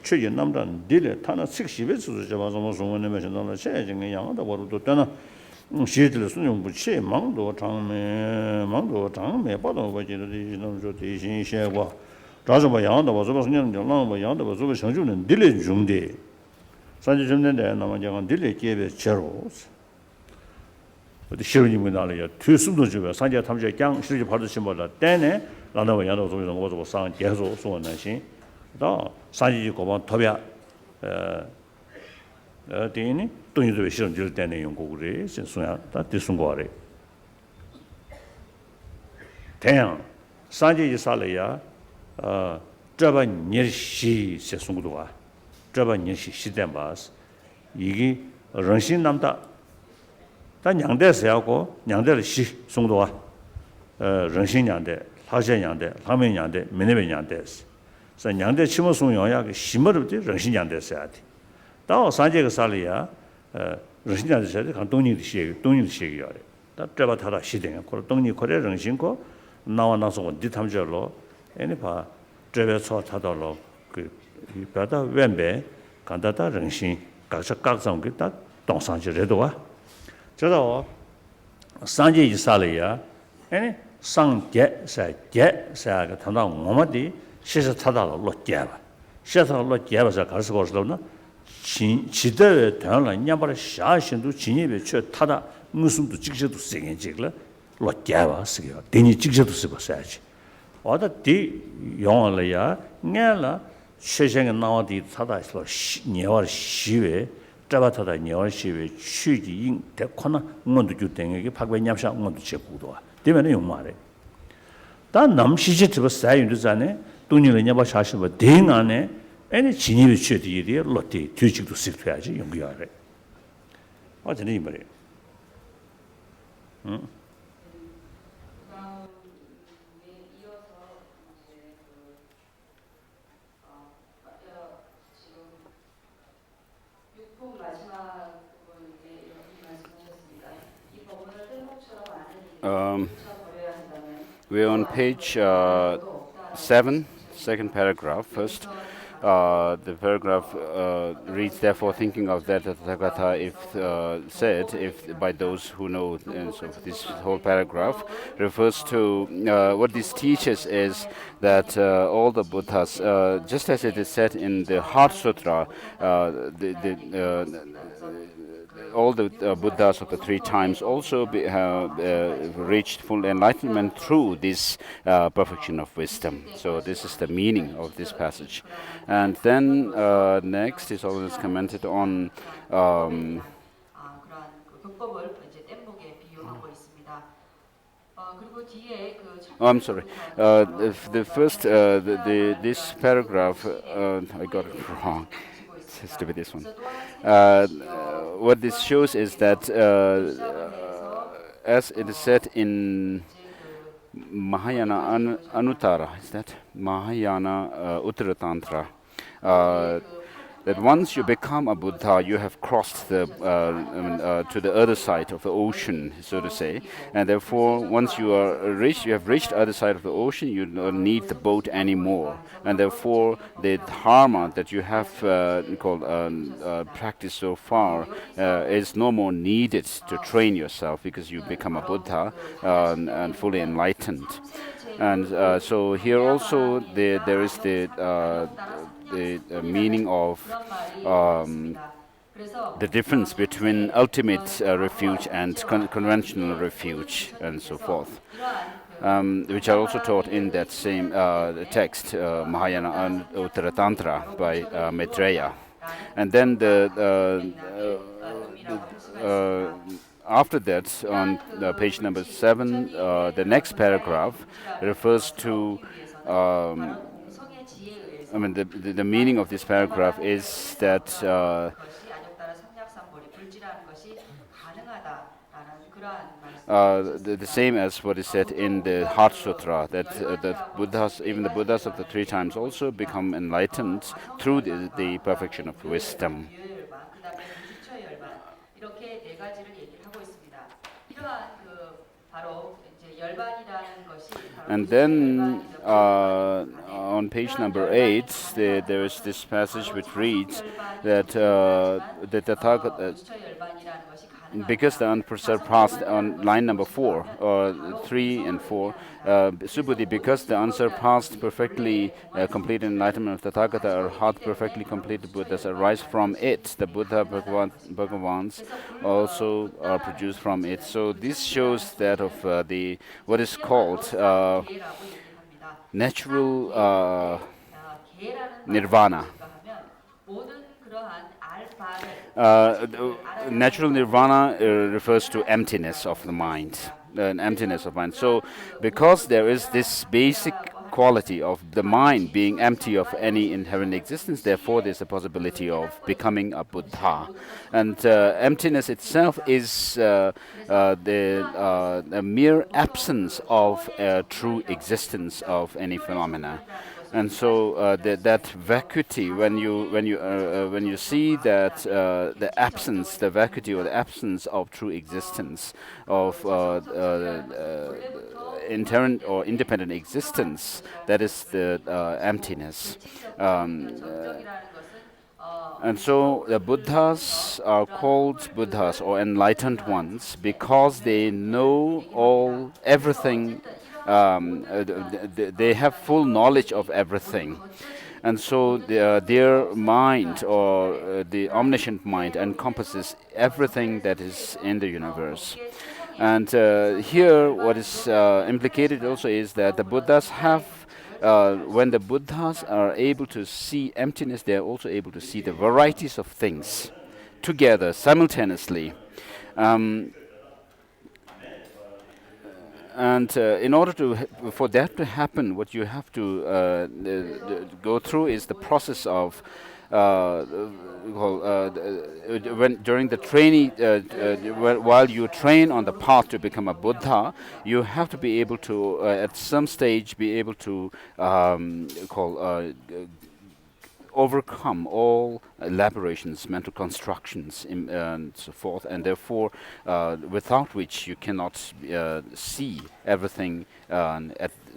최에 남단 딜에 타나 식시베스 잡아서 뭐 송원에 메신다는 세징의 양도 버도 되나 시들 수용 부치 망도 장매 받아 가지고 이런 저 대신 셰과 자주 봐 양도 봐 저거 그냥 뭐 양도 봐 저거 성주는 딜에 중대 산지 좀는데 남아장은 딜에 계베 제로스 어디 시르님이 나려야 뒤숨도 주고 산지 탐지 강 시르지 받으신 보다 때네 라나와 양도 중에서 뭐도 상 계속 소원하신 다 산지 고반 토비아 어디니 돈이도 시름 줄 때네 연구를 신수야 다 뒤숨 거래 대양 산지 살려야 저번 일시 세송도가 저번 일시 시대마스 이게 런신 남다 다 양대서하고 양대를 시 송도와 런신 양대 사제 양대 화면 양대 메네베 양대스 그래서 양대 치모 송용야 그 심어르지 런신 양대서야 돼 다 산제가 살이야 런신 양대서 간 동리의 시기야 다 저번 타다 시대야 그 동리 거래 런신고 나와 나서 어디 탐절로 애니 봐 저배서 타다로 그 바다 왼배 간다다 런신 각성 그다 동상지래도와 저도 산지 살이야 아니 상계 사가 탄다 뭐마디 시서 타다로 로게바 시서 로게바서 가서 거스도나 지대 대한라 냐바라 샤신도 진입에 쳐 타다 무슨도 직접도 세게 찍라 로게바 쓰겨 대니 직접도 쓰고서야지 와다 디 용알이야 냐라 세상에 나와디 타다서 녀월 시외 잡아타다 녀월 시외 취기인 대코나 뭔도 주땡에게 박배냠샤 뭔도 제구도와 되면은 용말에 다 남시지 집어 사이도 전에 돈이를 녀바 샤시버 대안에 애니 진입이 취디리 로티 뒤직도 습해야지 용기하래 어제는 이 말이에요
We're on page 7, second paragraph. First, the paragraph reads, therefore, thinking of that Tathagata, if said, if by those who know, and so this whole paragraph refers to what this teaches is that all the Buddhas, just as it is said in the Heart Sutra, all the Buddhas of the three times also have reached full enlightenment through this perfection of wisdom. So this is the meaning of this passage. And then next is always commented on
그런 극법을 이제 뗏목에 비유하고 있습니다. 그리고 뒤에 그
I'm sorry. The first, this paragraph, I got it wrong. It has to be this one. What this shows is that, as it is said in Mahayana Anuttara, is that Mahayana Uttara Tantra, that once you become a Buddha, you have crossed the to the other side of the ocean, so to say, and therefore, once you have reached the other side of the ocean, you don't need the boat anymore, and therefore, the dharma that you have practiced so far is no more needed to train yourself because you become a Buddha and fully enlightened. And so here also there is the meaning of the difference between ultimate refuge and conventional refuge and so forth, which are also taught in that same text, Mahayana Uttara Tantra by Maitreya. And then after that, on page number 7, the next paragraph refers to I mean, the meaning of this paragraph is that the same as what is said in the Heart Sutra, that Buddhas, even the Buddhas of the three times, also become enlightened through the perfection of wisdom.
이렇게 네 가지를 얘기를 하고 있습니다. 이러한 바로 이제 열반이라는 것이
And then on page number 8, there is this passage which reads that the Tathagata, because the unsurpassed, on line number 4, or 3 and 4, Subhuti, because the unsurpassed, perfectly complete enlightenment of Tathagata, or heart perfectly completed Buddhas arise from it. The Buddha Bhagavans also are produced from it. So this shows that of the what is called natural nirvana. Natural nirvana refers to emptiness of the mind, emptiness of mind. So, because there is this basic quality of the mind being empty of any inherent existence, therefore there's a possibility of becoming a Buddha. And emptiness itself is the mere absence of true existence of any phenomena. And so that vacuity, when you see that the absence, the vacuity or the absence of true existence, of inherent or independent existence, that is the emptiness. And so the Buddhas are called Buddhas or enlightened ones because they know everything. They have full knowledge of everything. And so their mind, or the omniscient mind, encompasses everything that is in the universe. And here what is implicated also is that the Buddhas have, when the Buddhas are able to see emptiness, they are also able to see the varieties of things together, simultaneously. And in order for that to happen, what you have to go through is the process of during the training, while you train on the path to become a Buddha, you have to be able to, at some stage, be able to overcome all elaborations, mental constructions, and so forth, and therefore, without which you cannot see everything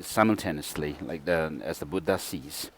simultaneously, like as the Buddha sees.